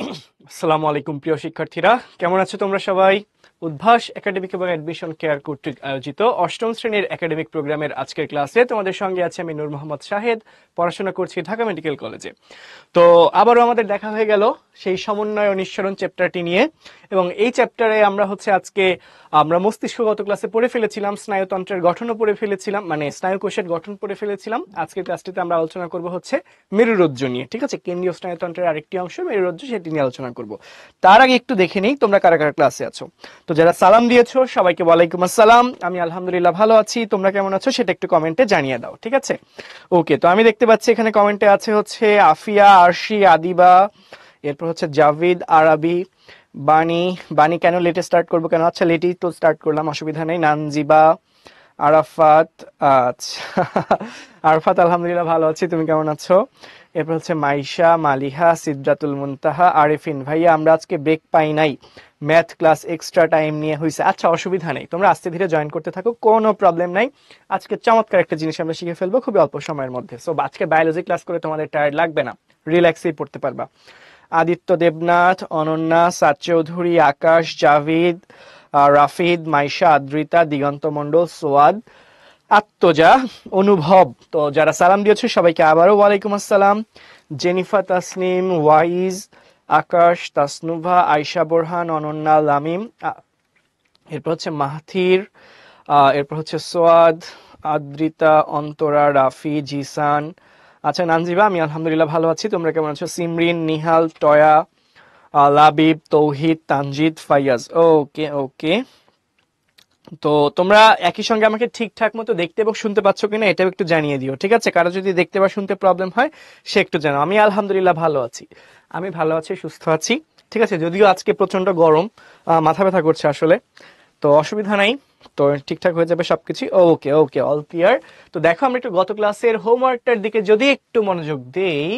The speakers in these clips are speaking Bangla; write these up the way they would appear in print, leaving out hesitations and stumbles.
আসসালামু আলাইকুম প্রিয় শিক্ষার্থীরা, কেমন আছো তোমরা সবাই? উদ্ভাস একাডেমিক এবং অ্যাডমিশন কেয়ার কর্তৃক আয়োজিত অষ্টম শ্রেণীর একাডেমিক প্রোগ্রামের আজকের ক্লাসে তোমাদের সঙ্গে আছে আমি নূর মোহাম্মদ শাহেদ। পড়াশোনা করছি ঢাকা মেডিকেল কলেজে। তো আবারও আমাদের দেখা হয়ে গেল সেই সমন্বয় ও নিঃসরণ চ্যাপ্টারটি নিয়ে, এবং এই চ্যাপ্টারে আমরা মস্তিষ্কগত ক্লাসে পড়ে ফেলেছিলাম, স্নায়ুতন্ত্রের গঠনও পড়ে ফেলেছিলাম, মানে স্নায়ুকোষের গঠন পড়ে ফেলেছিলাম। আজকের ক্লাসটিতে আমরা আলোচনা করব হচ্ছে মেরুরজ্জু নিয়ে, ঠিক আছে? কেন্দ্রীয় স্নায়ুতন্ত্রের আরেকটি অংশ মেরুরজ্জু, সেটি নিয়ে আলোচনা করব। তার আগে একটু দেখে নেই তোমরা কারা কারা ক্লাসে আছো। তো যারা সালাম দিয়েছো সবাইকে ওয়ালাইকুম আসসালাম। আমি আলহামদুলিল্লাহ ভালো আছি, তোমরা কেমন আছো সেটা একটু কমেন্টে জানিয়ে দাও, ঠিক আছে? ওকে, তো আমি দেখতে পাচ্ছি এখানে কমেন্টে আছে হচ্ছে আফিয়া, আরশি, আদিবা, এরপর হচ্ছে জাভিদ, আরাবি, বাণী। বাণী কেন লেটে স্টার্ট করবো কেন? আচ্ছা, লেটেই তো স্টার্ট করলাম, অসুবিধা নেই। নানজিবা, আরাফাত। আচ্ছা আরাফাত আলহামদুলিল্লাহ ভালো আছি, তুমি কেমন আছো? এরপর হচ্ছে মাইশা, মালিহা, সিদ্রাতুল মুনতাহা, আরিফিন। ভাইয়া আমরা আজকে ব্রেক পাই নাই, ম্যাথ ক্লাস এক্সট্রা টাইম নিয়ে হয়েছে। আচ্ছা, অসুবিধা নেই, তোমরা আস্তে ধীরে জয়েন করতে থাকো, কোনো প্রবলেম নাই। আজকে চমৎকার একটা জিনিস আমরা শিখে ফেলবো খুবই অল্প সময়ের মধ্যে। সো আজকে বায়োলজি ক্লাস করে তোমাদের টায়ার্ড লাগবে না, রিল্যাক্সেই পড়তে পারবা। আদিত্য, দেবনাথ, অনন্যা, সাদ চৌধুরী, আকাশ, জাভিদ, রাফিদ, মাইশা, আদ্রিতা, দিগন্ত মণ্ডল, সোয়াদ, আত্মজা, অনুভব। তো যারা সালাম দিয়েছো সবাইকে আবারও ওয়ালাইকুম আসসালাম। জেনিফা, তাসনিম, ওয়াইজ, আকাশ, তাসনুভা, আয়শা, বোরহান, অনন্যা, লামিম, এরপর হচ্ছে মাহথির, এরপর হচ্ছে সোয়াদ, আদ্রিতা, অন্তরা, রাফি, জিসান। আচ্ছা নানজিবা, আমি আলহামদুলিল্লাহ ভালো আছি, তোমরা কেমন আছো? সিমরিন, নিহাল, টয়া, লাবিব, তৌহিদ, তানজিদ, ফাইয়াজ। ওকে ওকে, তো তোমরা একই সঙ্গে আমাকে ঠিকঠাক মতো দেখতে এবং শুনতে পাচ্ছ কিনা এটাও একটু জানিয়ে দিও, ঠিক আছে? কারো যদি দেখতে বা শুনতে প্রবলেম হয় সে একটু জানো। আমি আলহামদুলিল্লাহ ভালো আছি, আমি ভালো আছি, সুস্থ আছি, ঠিক আছে? যদিও আজকে প্রচন্ড গরম, মাথা ব্যথা করছে আসলে, তো অসুবিধা নাই, তো ঠিকঠাক হয়ে যাবে সবকিছু। ওকে ওকে, অল ক্লিয়ার। তো দেখো আমরা একটু গত ক্লাসের হোমওয়ার্কটার দিকে যদি একটু মনোযোগ দেই,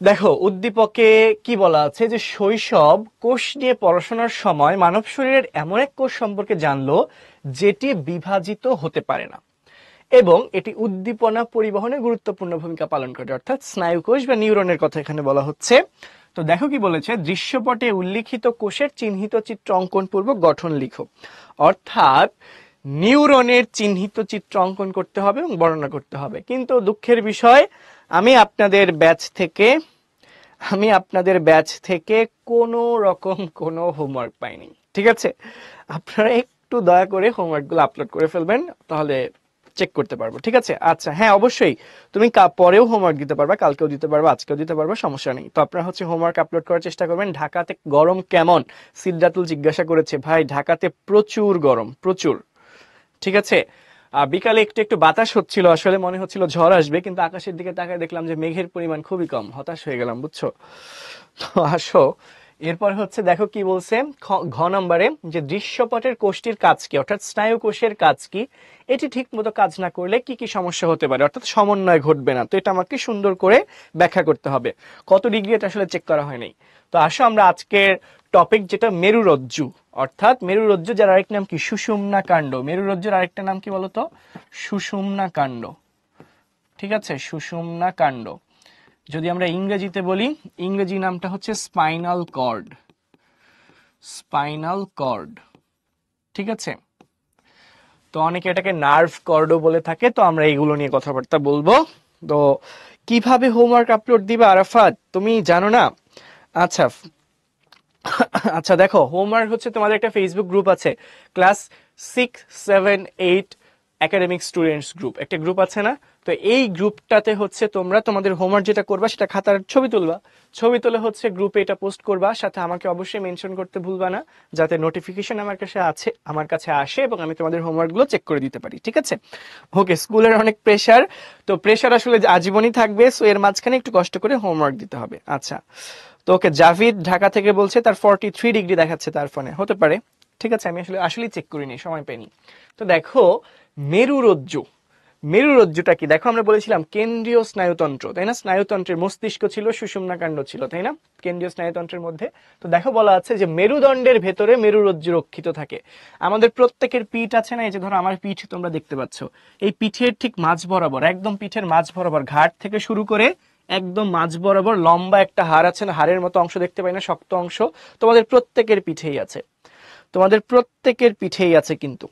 দেখো উদ্দীপকে কি বলা আছে যে শৈশব কোষ নিয়ে পড়াশোনার সময় মানব শরীরের এমন এক কোষ সম্পর্কে জানলো যেটি বিভাজিত হতে পারে না এবং এটি উদ্দীপনা পরিবহনে গুরুত্বপূর্ণ ভূমিকা পালন করে, অর্থাৎ স্নায়ুকোষ বা নিউরনের কথা এখানে বলা হচ্ছে। তো দেখো কি বলেছে, দৃশ্যপটে উল্লিখিত কোষের চিহ্নিত চিত্র অঙ্কন পূর্বক গঠন লিখো। অর্থাৎ নিউরনের চিহ্নিত চিত্র অঙ্কন করতে হবে এবং বর্ণনা করতে হবে। কিন্তু দুঃখের বিষয়, আমি আপনাদের ব্যাচ থেকে আমি আপনাদের ব্যাচ থেকে কোনো রকম কোনো হোমওয়ার্ক পাইনি, ঠিক আছে? আপনারা একটু দয়া করে হোমওয়ার্কগুলো আপলোড করে ফেলবেন, তাহলে চেক করতে পারবো, ঠিক আছে? আচ্ছা হ্যাঁ, অবশ্যই তুমি পরেও হোমওয়ার্ক দিতে পারবা, কালকেও দিতে পারবা, আজকেও দিতে পারবা, সমস্যা নেই। তো আপনারা হচ্ছে হোমওয়ার্ক আপলোড করার চেষ্টা করবেন। ঢাকাতে গরম কেমন? সিদ্ধাতুল জিজ্ঞাসা করেছে। ভাই ঢাকাতে প্রচুর গরম, প্রচুর, ঠিক আছে? বিকালে একটু একটু বাতাস হচ্ছিল, আসলে মনে হচ্ছিল ঝড় আসবে, কিন্তু আকাশের দিকে তাকায় দেখলাম যে মেঘের পরিমাণ খুবই কম, হতাশ হয়ে গেলাম, বুঝছো? তো আসো, এরপর হচ্ছে দেখো কি বলছে ঘ নম্বরে, যে দৃশ্যপটের কোষটির কাজ কি, অর্থাৎ স্নায়ু কোষের কাজ কি, এটি ঠিক মতো কাজ না করলে কি কি সমস্যা হতে পারে, অর্থাৎ সমন্বয় ঘটবে না। তো এটা আমাকে সুন্দর করে ব্যাখ্যা করতে হবে। কত ডিগ্রি এটা আসলে চেক করা হয়নি। তো আসো আমরা আজকের টপিক, যেটা মেরুরজ্জু, অর্থাৎ মেরুরজ্জু, যার আরেক নাম কি সুষুম্না কাণ্ড। মেরুরজ্জুর আরেকটা নাম কি বলতো? সুষুম্না কাণ্ড, ঠিক আছে? সুষুম্না কাণ্ড। যদি আমরা ইংরেজিতে বলি, ইংরেজি নামটা হচ্ছে স্পাইনাল কর্ড, স্পাইনাল কর্ড, ঠিক আছে? তো অনেকে এটাকে নার্ভ কর্ডও বলে থাকে। তো আমরা এগুলো নিয়ে কথাবার্তা বলবো। তো কিভাবে হোমওয়ার্ক আপলোড দিবা আরাফাত, তুমি জানো না? আচ্ছা আচ্ছা, দেখো হোমওয়ার্ক হচ্ছে তোমাদের একটা ফেসবুক গ্রুপ আছে, ক্লাস 6, 7, 8 একাডেমিক স্টুডেন্টস গ্রুপ, একটা গ্রুপ আছে না? তো এই গ্রুপটাতে হচ্ছে তোমরা তোমাদের হোমওয়ার্ক যেটা করবা সেটা খাতার ছবি তুলবা, ছবি তুলে হচ্ছে গ্রুপে এটা পোস্ট করবা, সাথে আমাকে অবশ্যই মেনশন করতে ভুলবা না, যাতে নোটিফিকেশন আমার কাছে আসে এবং আমি তোমাদের হোমওয়ার্কগুলো চেক করে দিতে পারি, ঠিক আছে? ওকে, স্কুলের অনেক প্রেশার, তো প্রেশার আসলে আজীবনই থাকবে, সো এর মাঝখানে একটু কষ্ট করে হোমওয়ার্ক দিতে হবে। আচ্ছা, তো ওকে, জাভিদ ঢাকা থেকে বলছে তার 43 ডিগ্রি দেখাচ্ছে তার ফোনে, হতে পারে, ঠিক আছে? আমি আসলেই চেক করিনি, সময় পাইনি। তো দেখো মেরুরজ্জু, মেরুরজ্জুটা কি দেখো, আমরা বলেছিলাম কেন্দ্রীয় স্নায়ুতন্ত্র, তাই না? স্নায়ুতন্ত্রের মস্তিষ্ক ছিল, সুষুম্নাকাণ্ড ছিল, তাই না? কেন্দ্রীয় স্নায়ুতন্ত্রের মধ্যে। তো দেখো বলা আছে যে মেরুদণ্ডের ভেতরে মেরুরজ্জু রক্ষিত থাকে। আমাদের প্রত্যেকের পিঠ আছে না, এই যে ধরো আমার পিঠ তোমরা দেখতে পাচ্ছ, এই পিঠের ঠিক মাঝ বরাবর, একদম পিঠের মাঝ বরাবর, ঘাট থেকে শুরু করে একদম মাঝ বরাবর লম্বা একটা হাড় আছে না, হাড়ের মতো অংশ দেখতে পাই না, শক্ত অংশ, তোমাদের প্রত্যেকের পিঠেই আছে। তোমাদের প্রত্যেকের পিঠেই আছে, কিন্তু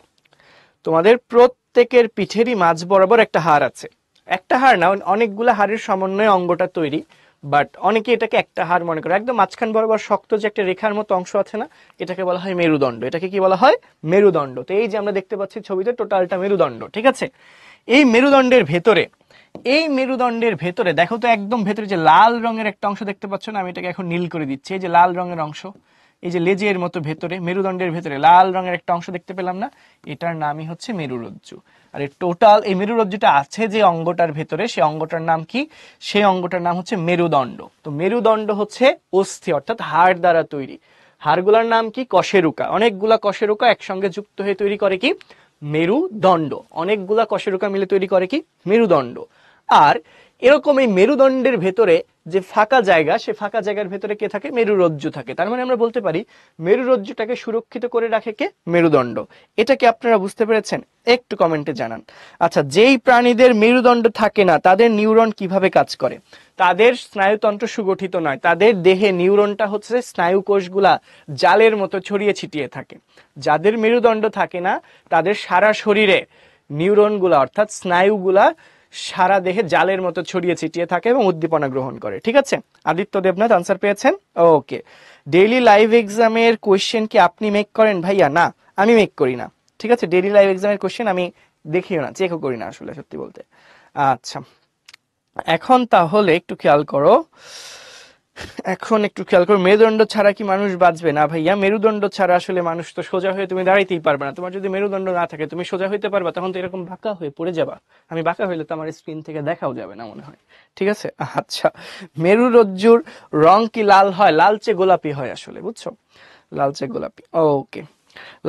তোমাদের প্রত্যেকের পিঠেরই মাঝ বরাবর একটা হাড় আছে। একটা হাড় না, অনেকগুলো হাড়ের সমন্বয়ে অঙ্গটা তৈরি, বাট অনেকে এটাকে একটা হাড় মনে করে। একদম মাঝখান বরাবর শক্ত যে একটা রেখার মতো অংশ আছে না, এটাকে বলা হয় মেরুদণ্ড। এটাকে কি বলা হয়? মেরুদণ্ড। তো এই যে আমরা দেখতে পাচ্ছি ছবিতে, টোটালটা মেরুদণ্ড, ঠিক আছে? এই মেরুদণ্ডের ভেতরে, এই মেরুদণ্ডের ভেতরে দেখো তো, একদম ভেতরে যে লাল রঙের একটা অংশ দেখতে পাচ্ছ না, আমি এটাকে এখন নীল করে দিচ্ছি। এই যে লাল রঙের অংশ, এই যে লেজের মতো ভেতরে, মেরুদণ্ডের ভেতরে লাল রঙের একটা অংশ দেখতে পেলাম না, এটার নামই হচ্ছে মেরুরজ্জু। আর এই টোটাল এই মেরুরজ্জুটা আছে যে অঙ্গটার ভেতরে, সেই অঙ্গটার নাম কি? সেই অঙ্গটার নাম হচ্ছে মেরুদণ্ড। তো মেরুদণ্ড হচ্ছে অস্থি অর্থাৎ হাড় দ্বারা তৈরি। হাড়গুলার নাম কি? কশেরুকা। অনেকগুলা কশেরুকা একসঙ্গে যুক্ত হয়ে তৈরি করে কি? মেরুদণ্ড। অনেকগুলা কশেরুকা মিলে তৈরি করে কি? মেরুদণ্ড। আর এরকম এই মেরুদণ্ডের ভেতরে যে ফাঁকা জায়গা, সে ফাঁকা জায়গার ভেতরে কে থাকে? মেরুরজ্জু থাকে। তার মানে আমরা বলতে পারি মেরুরজ্জুটাকে সুরক্ষিত করে রাখে কে? মেরুদণ্ড। এটা কি আপনারা বুঝতে পেরেছেন? একটু কমেন্টে জানান। আচ্ছা, যেই প্রাণীদের মেরুদণ্ড থাকে না, তাদের নিউরন কিভাবে কাজ করে? তাদের স্নায়ুতন্ত্র সুগঠিত নয়, তাদের দেহে নিউরনটা হচ্ছে স্নায়ু কোষগুলা জালের মতো ছড়িয়ে ছিটিয়ে থাকে। যাদের মেরুদণ্ড থাকে না, তাদের সারা শরীরে নিউরনগুলা অর্থাৎ স্নায়ুগুলা সারা দেহে জালের মতো ছড়িয়ে ছিটিয়ে থাকে এবং উদ্দীপনা গ্রহণ করে। ঠিক আছে? আদিত্য দেবনাথ আনসার পেয়েছেন? ওকে। ডেইলি লাইভ এক্সামের কোয়েশ্চেন কি আপনি মেক করেন ভাইয়া? না, আমি মেক করি না। ঠিক আছে? ডেইলি লাইভ এক্সামের কোয়েশ্চেন আমি দেখিও না, চেকও করি না আসলে, সত্যি বলতে। আচ্ছা, এখন তাহলে একটু খেয়াল করো, মেরুদণ্ড ছাড়া কি মানুষ বাঁচবে? না ভাইয়া, মেরুদণ্ড ছাড়া আসলে মানুষ তো সোজা হয়ে তুমি দাঁড়াইতেই পারবে না। তোমার যদি মেরুদণ্ড না থাকে, তুমি সোজা হইতে পারবা? তখন তো এরকম বাঁকা হয়ে পড়ে যাবা। আমি বাঁকা হইলে তো আমার স্ক্রিন থেকে দেখাও যাবে না মনে হয়। ঠিক আছে? আচ্ছা, মেরুরজ্জুর রং কি লাল হয়? লালচে গোলাপি হয় আসলে, বুঝছো? লালচে গোলাপি। ওকে,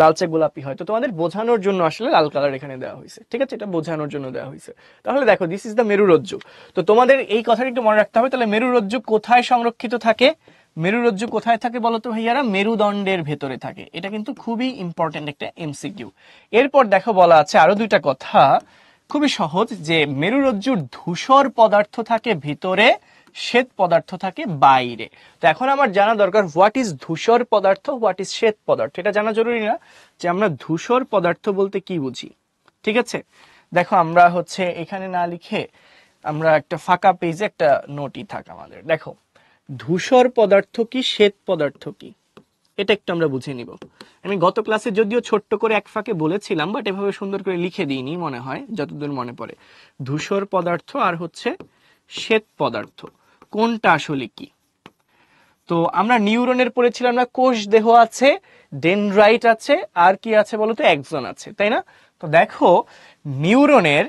লালচে গোলাপি হয়। তো তোমাদের বোঝানোর জন্য আসলে লাল কালার এখানে দেওয়া হয়েছে। ঠিক আছে? এটা বোঝানোর জন্য দেওয়া হয়েছে। তাহলে দেখো, দিস ইজ দ্য মেরুরজ্জু। তো তোমাদের এই কথাটা একটু মনে রাখতে হবে। তাহলে মেরুরজ্জু কোথায় সংরক্ষিত থাকে? মেরুরজ্জু কোথায় থাকে বলতো ভাইয়ারা? মেরুদণ্ডের ভেতরে থাকে। এটা কিন্তু খুবই ইম্পর্টেন্ট একটা এমসিকিউ। এরপর দেখো বলা আছে আরো দুইটা কথা, খুবই সহজ, যে মেরুরজ্জুর ধূসর পদার্থ থাকে ভিতরে, শ্বেত পদার্থ থাকে বাইরে। তো এখন আমার জানা দরকার, হোয়াট ইজ ধূসর পদার্থ, হোয়াট ইজ শ্বেত পদার্থ। এটা জানা জরুরি না যে আমরা ধূসর পদার্থ বলতে কি বুঝি। ঠিক আছে? দেখো, আমরা হচ্ছে এখানে না লিখে আমরা একটা ফাঁকা পেজে একটা নোটই থাক আমাদের। দেখো, ধূসর পদার্থ কি, শ্বেত পদার্থ কি, এটা একটু আমরা বুঝে নিব। আমি গত ক্লাসে যদিও ছোট্ট করে এক ফাঁকে বলেছিলাম, বাট এভাবে সুন্দর করে লিখে দিইনি মনে হয়, যতদূর মনে পড়ে। ধূসর পদার্থ আর হচ্ছে শ্বেত পদার্থ, কোনটা আসলে কি? তো আমরা নিউরনের পড়েছিলাম না, কোষ দেহ আছে, ডেনড্রাইট আছে, আর কি আছে বলতো? এক্সন আছে, তাই না? তো দেখো, নিউরনের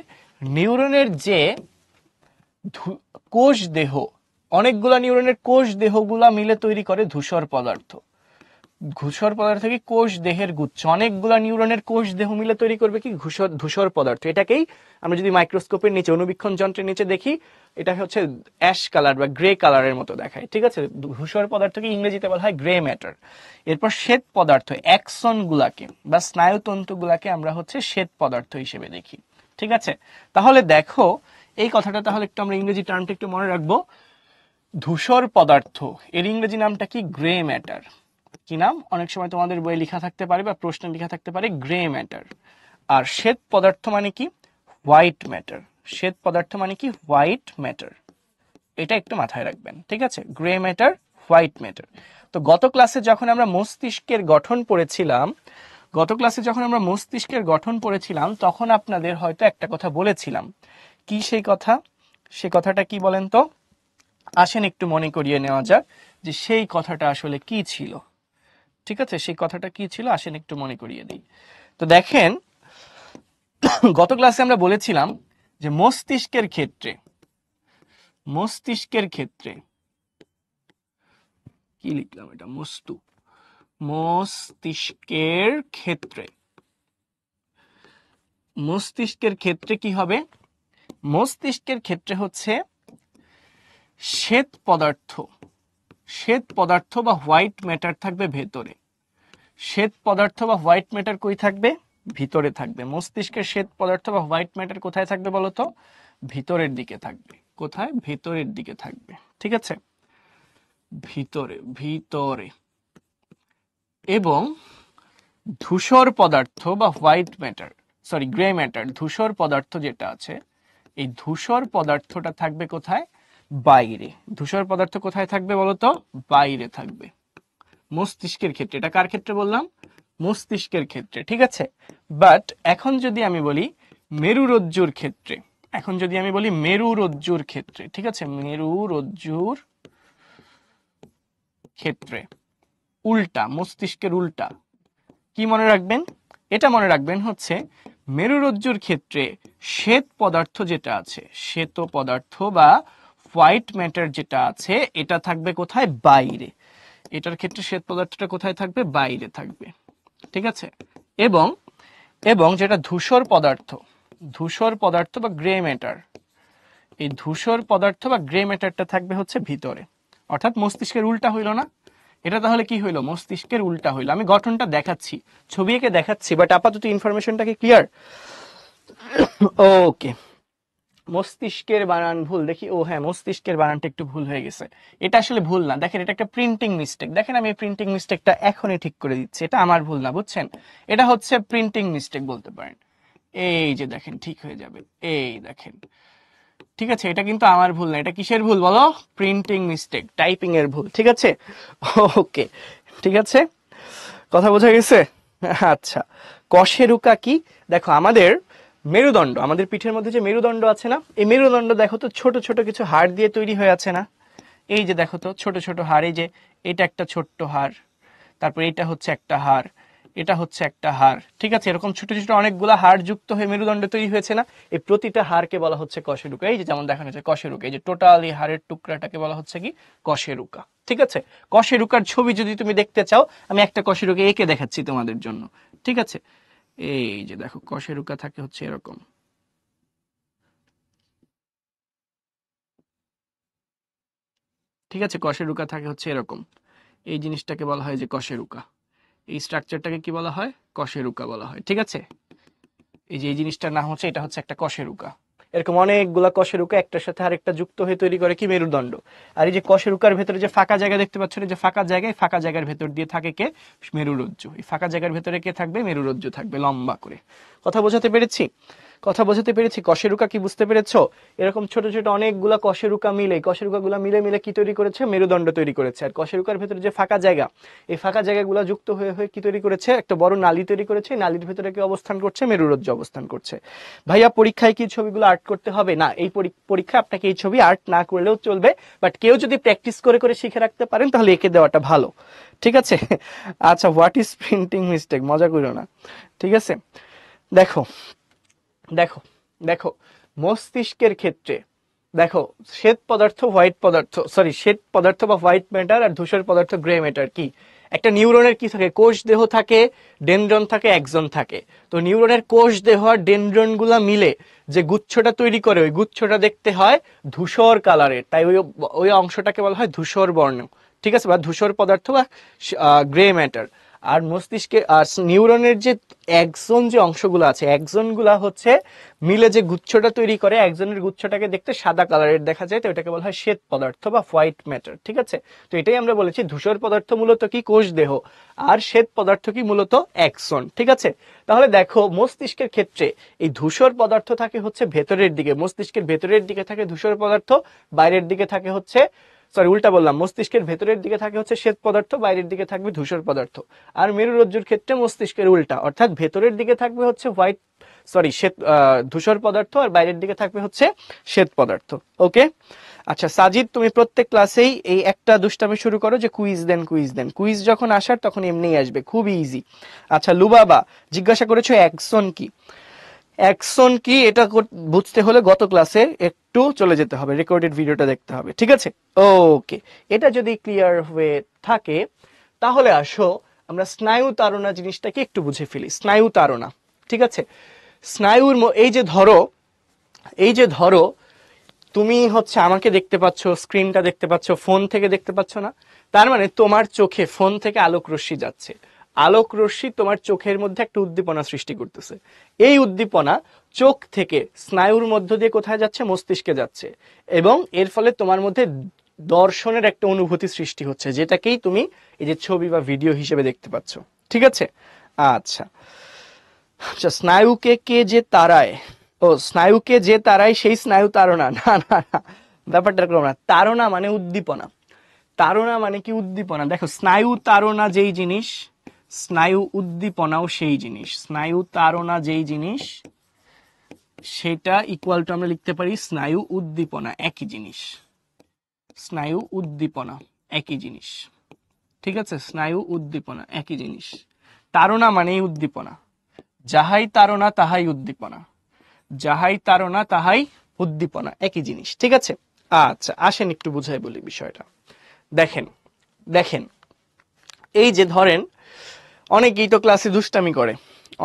নিউরনের যে কোষ দেহ, অনেকগুলা নিউরনের কোষ দেহগুলা মিলে তৈরি করে ধূসর পদার্থ। ধূসর পদার্থ কি? কোষ দেহের গুচ্ছ। অনেকগুলা নিউরনের কোষ দেহ মিলে তৈরি করবে কি? ধূসর পদার্থ। এটাকেই আমরা যদি মাইক্রোস্কোপের নিচে, অনুবীক্ষণ যন্ত্রের নিচে দেখি, এটা হচ্ছে অ্যাশ কালার বা গ্রে কালারের মতো দেখায়। ঠিক আছে? ধূসর পদার্থকে ইংরেজিতে বলা হয় গ্রে ম্যাটার। এরপর শ্বেত পদার্থ, অ্যাক্সন গুলাকে বা স্নায়ুতন্তু গুলাকে আমরা হচ্ছে শ্বেত পদার্থ হিসেবে দেখি। ঠিক আছে? তাহলে দেখো, এই কথাটা তাহলে একটু আমরা ইংরেজি টার্মটা একটু মনে রাখবো। ধূসর পদার্থ এর ইংরেজি নামটা কি? Grey matter. কি নাম? অনেক সময় তোমাদের বইয়ে লেখা থাকতে পারে বা প্রশ্নে লেখা থাকতে পারে গ্রে ম্যাটার। আর শ্বেত পদার্থ মানে কি? White matter. শ্বেত পদার্থ মানে কি? White matter. এটা একটু মাথায় রাখবেন। ঠিক আছে? Grey matter, white matter. তো গত ক্লাসে যখন আমরা মস্তিষ্কের গঠন পড়েছিলাম, তখন আপনাদের হয়তো একটা কথা বলেছিলাম। কি সেই কথা? সেই কথাটা কি বলেন তো? আসেন একটু মনে করিয়ে নেওয়া যাক যে সেই কথাটা আসলে কি ছিল। ঠিক আছে? সেই কথাটা কি ছিল, আসেন একটু মনে করিয়ে দিই। তো দেখেন, গত ক্লাসে আমরা বলেছিলাম যে মস্তিষ্কের ক্ষেত্রে কি লিখলাম এটা? মস্তিষ্কের ক্ষেত্রে কি হবে? মস্তিষ্কের ক্ষেত্রে হচ্ছে শ্বেত পদার্থ বা হোয়াইট ম্যাটার থাকবে ভেতরে। শ্বেত পদার্থ বা হোয়াইট ম্যাটার কই থাকবে? ভিতরে থাকবে। মস্তিষ্কের শ্বেত পদার্থ বা হোয়াইট ম্যাটার কোথায় থাকবে বলতো? ভিতরের দিকে থাকবে। কোথায়? ভেতরের দিকে থাকবে, ঠিক আছে, ভিতরে ভিতরে। এবং ধূসর পদার্থ বা white matter, sorry grey matter, ধূসর পদার্থ যেটা আছে, এই ধূসর পদার্থটা থাকবে কোথায়? বাইরে। ধূসর পদার্থ কোথায় থাকবে বলতো? বাইরে থাকবে, মস্তিষ্কের ক্ষেত্রে। এটা কার ক্ষেত্রে বললাম? মস্তিষ্কের ক্ষেত্রে, ঠিক আছে। বাট এখন যদি আমি বলি মেরুরজ্জুর ক্ষেত্রে, এখন যদি আমি বলি মেরুরজ্জুর ক্ষেত্রে, ঠিক আছে, মেরুরজ্জুর ক্ষেত্রে উল্টা, মস্তিষ্কের উল্টা, কি মনে রাখবেন? এটা মনে রাখবেন হচ্ছে মেরুরজ্জুর ক্ষেত্রে শ্বেত পদার্থ যেটা আছে, শ্বেত পদার্থ বা হোয়াইট ম্যাটার যেটা আছে, এটা থাকবে কোথায়? বাইরে। এটার ক্ষেত্রে শ্বেত পদার্থটা কোথায় থাকবে? বাইরে থাকবে, ঠিক আছে। এবং এবং যেটা ধূসর পদার্থ, ধূসর পদার্থ বা গ্রে ম্যাটার, এই ধূসর পদার্থ বা গ্রে ম্যাটারটা থাকবে হচ্ছে ভিতরে, অর্থাৎ মস্তিষ্কের উল্টা হইল না? এটা তাহলে কি হইলো? মস্তিষ্কের উল্টা হইলো। আমি গঠনটা দেখাচ্ছি, ছবি এঁকে দেখাচ্ছি, বাট আপাতত ইনফরমেশনটা কি ক্লিয়ার? ওকে, মস্তিষ্কের বানান ভুল দেখি। ও হ্যাঁ, মস্তিষ্কের বানানটা একটু ভুল হয়ে গেছে। এটা আসলে ভুল না, দেখেন এটা একটা প্রিন্টিং মিস্টেক। দেখেন আমি এই প্রিন্টিং মিস্টেকটা এখনই ঠিক করে দিচ্ছি, এটা আমার ভুল না, বুঝছেন? এটা হচ্ছে প্রিন্টিং মিস্টেক বলতে পারেন। এই যে দেখেন ঠিক হয়ে যাবে, এই দেখেন, ঠিক আছে। এটা কিন্তু আমার ভুল না, এটা কিসের ভুল বলো? প্রিন্টিং মিস্টেক, টাইপিং এর ভুল, ঠিক আছে। ওকে, ঠিক আছে, কথা বোঝা গেছে? আচ্ছা, কশেরুকা কি? দেখো আমাদের মেরুদণ্ড, আমাদের পিঠের মধ্যে যে মেরুদণ্ড আছে না, এই মেরুদণ্ড দেখো তো ছোট ছোট কিছু হাড় দিয়ে তৈরি হয়ে আছে না? এই যে দেখো তো ছোট ছোট হাড়, এই যে এটা একটা ছোট্ট হাড়, তারপর এটা হচ্ছে একটা হাড়, এটা হচ্ছে একটা হাড়, ঠিক আছে। এরকম ছোট ছোট অনেকগুলো হাড় যুক্ত হয়ে মেরুদণ্ড তৈরি হয়েছে না? এই প্রতিটা হাড়কে বলা হচ্ছে কশেরুকা। এই যে যেমন দেখানো হচ্ছে কশেরুকা, এই যে টোটালি হাড়ের টুকরাটাকে বলা হচ্ছে কি? কশেরুকা, ঠিক আছে। কশেরুকার ছবি যদি তুমি দেখতে চাও, আমি একটা কশেরুকা এঁকে দেখাচ্ছি তোমাদের জন্য, ঠিক আছে। এই যে দেখো কশেরুকা থাকে হচ্ছে এরকম, ঠিক আছে। কশেরুকা থাকে হচ্ছে এরকম, এই জিনিসটাকে বলা হয় যে কশেরুকা। এই স্ট্রাকচারটাকে কি বলা হয়? কশেরুকা বলা হয়, ঠিক আছে। এই যে এই জিনিসটার নাম হচ্ছে, এটা হচ্ছে একটা কশেরুকা। এরকম অনেকগুলা কশেরুকা একটার সাথে আরেকটা যুক্ত হয়ে তৈরি করে কি? মেরুদণ্ড। আর এই যে কশেরুকার ভেতরে যে ফাঁকা জায়গা দেখতে পাচ্ছ, এই যে ফাঁকা জায়গায়, ফাঁকা জায়গার ভেতর দিয়ে থাকে কে? মেরুরজ্জু। এই ফাঁকা জায়গার ভেতরে কে থাকবে? মেরুরজ্জু থাকবে লম্বা করে। কথা বোঝাতে পেরেছি? কথা বোঝাতে পেরেছি? কশেরুকা কি বুঝতে পেরেছো? এরকম ছোট ছোট অনেকগুলা কশেরুকা মিলে, কশেরুকাগুলা মিলে মিলে কি তৈরি করেছে? মেরুদণ্ড তৈরি করেছে। আর কশেরুকার ভেতরে যে ফাঁকা জায়গা, এই ফাঁকা জায়গাগুলো যুক্ত হয়ে হয়ে কি তৈরি করেছে? একটা বড় নালী তৈরি করেছে। নালীর ভেতরে কি অবস্থান করছে? মেরুরজ্জু অবস্থান করছে। ভাইয়া পরীক্ষায় কি ছবিগুলো আর্ট করতে হবে? না, এই পরীক্ষায় আপনাকে এই ছবি আর্ট না করলেও চলবে, বাট কেউ যদি প্র্যাকটিস করে করে শিখে রাখতে পারেন তাহলে এঁকে দেওয়াটা ভালো, ঠিক আছে। আচ্ছা, হোয়াট ইজ প্রিন্টিং মিস্টেক? মজা করো না, ঠিক আছে। দেখো দেখো দেখো, মস্তিষ্কের ক্ষেত্রে দেখো শ্বেত পদার্থ হোয়াইট পদার্থ, সরি শ্বেত পদার্থ বা হোয়াইট ম্যাটার, আর ধূসর পদার্থ গ্রে ম্যাটার। কি একটা নিউরনের কি থাকে? কোষ দেহ থাকে, ডেনড্রন থাকে, এক্সন থাকে। তো নিউরনের কোষ দেহ আর ডেনড্রন গুলা মিলে যে গুচ্ছটা তৈরি করে, ওই গুচ্ছটা দেখতে হয় ধূসর কালারের, তাই ওই ওই অংশটাকে বলা হয় ধূসর বর্ণ, ঠিক আছে, বা ধূসর পদার্থ বা গ্রে ম্যাটার। আর মস্তিষ্কে আর নিউরনের যে এক্সন যে অংশগুলো আছে, এক্সন গুলা হচ্ছে মিলে যে গুচ্ছটা তৈরি করে, একজনের গুচ্ছটাকে দেখতে সাদা কালারের দেখা যায়, তো এটাকে বলা হয় শ্বেত পদার্থ বা হোয়াইট ম্যাটার, ঠিক আছে। তো এটাই আমরা বলেছি ধূসর পদার্থ মূলত কি? কোষ দেহ। আর শ্বেত পদার্থ কি? মূলত এক্সন, ঠিক আছে। তাহলে দেখো মস্তিষ্কের ক্ষেত্রে এই ধূসর পদার্থ থাকে হচ্ছে ভেতরের দিকে, মস্তিষ্কের ভেতরের দিকে থাকে ধূসর পদার্থ, বাইরের দিকে থাকে হচ্ছে, সরি উল্টা বললাম, মস্তিষ্কের ভেতরের দিকে থাকে হচ্ছে শ্বেত পদার্থ, বাইরের দিকে থাকবে ধূসর পদার্থ। আর মেরুরজ্জুর ক্ষেত্রে মস্তিষ্কের উল্টা, অর্থাৎ ভেতরের দিকে থাকবে হচ্ছে হোয়াইট, সরি শ্বেত, ধূসর পদার্থ, আর বাইরের দিকে থাকবে হচ্ছে শ্বেত পদার্থ। ওকে, আচ্ছা সাজিদ, তুমি প্রত্যেক ক্লাসেই এই একটা দুষ্টামি শুরু করো যে কুইজ দেন কুইজ দেন, কুইজ যখন আসার তখন এমনিই আসবে, খুব ইজি। আচ্ছা লুবাবা জিজ্ঞাসা করেছো অ্যাকশন কি? অ্যাকশন কি এটা বুঝতে হলে গত ক্লাসে একটু চলে যেতে হবে, রেকর্ডেড ভিডিওটা দেখতে হবে, ঠিক আছে। ওকে, এটা যদি ক্লিয়ার হয়ে থাকে তাহলে আসো আমরা স্নায়ু তাড়না জিনিসটাকে একটু বুঝে ফেলি। স্নায়ু তাড়না, ঠিক আছে। স্নায়ুর এই যে ধরো, এই যে ধরো তুমি হচ্ছে আমাকে দেখতে পাচ্ছ, স্ক্রিনটা দেখতে পাচ্ছ, ফোন থেকে দেখতে পাচ্ছ না? তার মানে তোমার চোখে ফোন থেকে আলোক রশ্মি যাচ্ছে, আলোক রশ্মি তোমার চোখের মধ্যে একটা উদ্দীপনা সৃষ্টি করতেছে। এই উদ্দীপনা চোখ থেকে স্নায়ুর মধ্য দিয়ে কোথায় যাচ্ছে? মস্তিষ্কে যাচ্ছে, এবং এর ফলে তোমার মধ্যে দর্শনের একটা অনুভূতি সৃষ্টি হচ্ছে, যেটাকেই তুমি এই যে ছবি বা ভিডিও হিসেবে দেখতে পাচ্ছ। ঠিক আছে? আচ্ছা আচ্ছা, স্নায়ুকে কে যে তারায়, ও স্নায়ুকে যে তারায় সেই স্নায়ু তাড়না, না না না, ব্যাপারটা এরকম না। তাড়না মানে উদ্দীপনা। তাড়না মানে কি? উদ্দীপনা। দেখো, স্নায়ু তাড়না যেই জিনিস, স্নায়ু উদ্দীপনাও সেই জিনিস। স্নায়ু তাড়না যেই জিনিস, সেটা ইকুয়াল টু আমরা লিখতে পারি স্নায়ু উদ্দীপনা, একই জিনিস। স্নায়ু উদ্দীপনা একই জিনিস। ঠিক আছে? স্নায়ু উদ্দীপনা একই জিনিস। তাড়না মানেই উদ্দীপনা। যাহাই তাড়না তাহাই উদ্দীপনা, যাহাই তাড়না তাহাই উদ্দীপনা, একই জিনিস। ঠিক আছে? আচ্ছা, আসেন একটু বুঝাই বলি বিষয়টা। দেখেন দেখেন, এই যে ধরেন, অনেকেই তো ক্লাসে দুষ্টামি করে,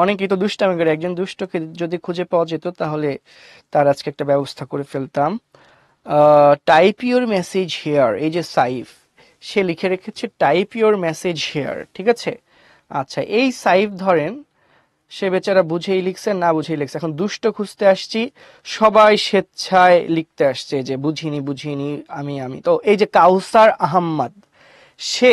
অনেকেই তো দুষ্টামি করে। একজন দুষ্টকে যদি খুঁজে পাওয়া যেত তাহলে তার আজকে একটা ব্যবস্থা করে ফেলতাম। টাইপ ইউর মেসেজ হেয়ার, এই যে সাইফ, সে লিখে রেখেছে টাইপ ইউর মেসেজ হেয়ার। ঠিক আছে? আচ্ছা, এই সাইফ ধরেন, সে বেচারা বুঝেই লিখছে, না বুঝেই লিখছে। এখন দুষ্ট খুঁজতে আসছি, সবাই স্বেচ্ছায় লিখতে আসছে যে বুঝিনি বুঝিনি, আমি আমি। তো এই যে কাউসার আহম্মদ, সে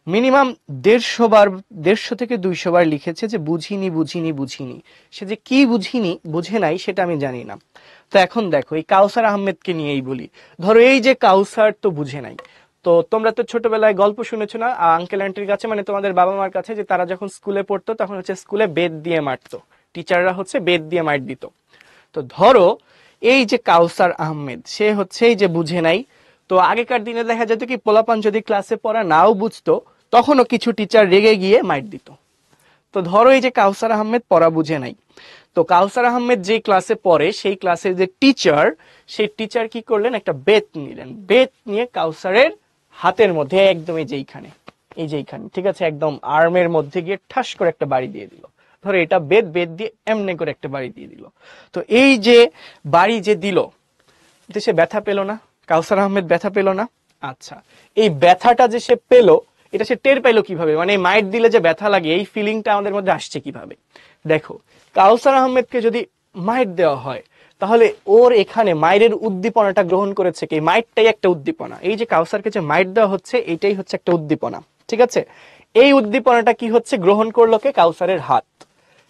মিনিমাম 150 বার, 150 থেকে 200 বার লিখেছে যে বুঝিনি বুঝিনি বুঝিনি। সে যে কি বুঝিনি, বুঝে নাই, সেটা আমি জানি না। তো এখন দেখো, এই কাউসার আহমেদকে নিয়েই বলি। ধরো এই যে কাউসার তো বুঝে নাই। তো তোমরা তো ছোটবেলায় গল্প শুনেছো না আঙ্কেল আন্টির কাছে, মানে তোমাদের বাবা মার কাছে, যে তারা যখন স্কুলে পড়তো তখন হচ্ছে স্কুলে বেত দিয়ে মারতো, টিচাররা হচ্ছে বেত দিয়ে মার দিত। তো ধরো এই যে কাউসার আহমেদ, সে হচ্ছে এই যে বুঝে নাই। তো আগেকার দিনে দেখা যেত কি, পোলাপান যদি ক্লাসে পড়া নাও বুঝতো, তখনও কিছু টিচার রেগে গিয়ে মাইর দিত। তো ধরো এই যে কাউসার আহমেদ পড়া বুঝে নাই, তো কাউসার আহমেদ যে ক্লাসে পড়ে সেই ক্লাসের যে টিচার, সেই টিচার কি করলেন, একটা বেত নিলেন। বেত নিয়ে কাউসারের হাতের মধ্যে, একদম এই যেইখানে, এই যেইখানে, ঠিক আছে, একদম আর্মের মধ্যে গিয়ে ঠাস করে একটা বাড়ি দিয়ে দিল। ধরো এটা বেত, বেত দিয়ে এমনি করে একটা বাড়ি দিয়ে দিল। তো এই যে বাড়ি যে দিল, এতে সে ব্যথা পেল না? কাউসার আহমেদ ব্যথা পেল না? আচ্ছা, এই ব্যথাটা যে সে পেল, এটা সে টের পাইলো কিভাবে? মানে মাইট দিলে যে ব্যথা লাগে, এই ফিলিংটা আমাদের মধ্যে আসছে কিভাবে? দেখো, কাউসার আহমেদকে যদি মাইট দেওয়া হয়, তাহলে ওর এখানে মাইরের উদ্দীপনাটা গ্রহণ করেছে কি? মাইটটাই একটা উদ্দীপনা। এই যে কাউসারকে যে মাইট দেওয়া হচ্ছে, এটাই হচ্ছে একটা উদ্দীপনা। ঠিক আছে? এই উদ্দীপনাটা কি হচ্ছে? গ্রহণ করলো কে? কাউসারের হাত।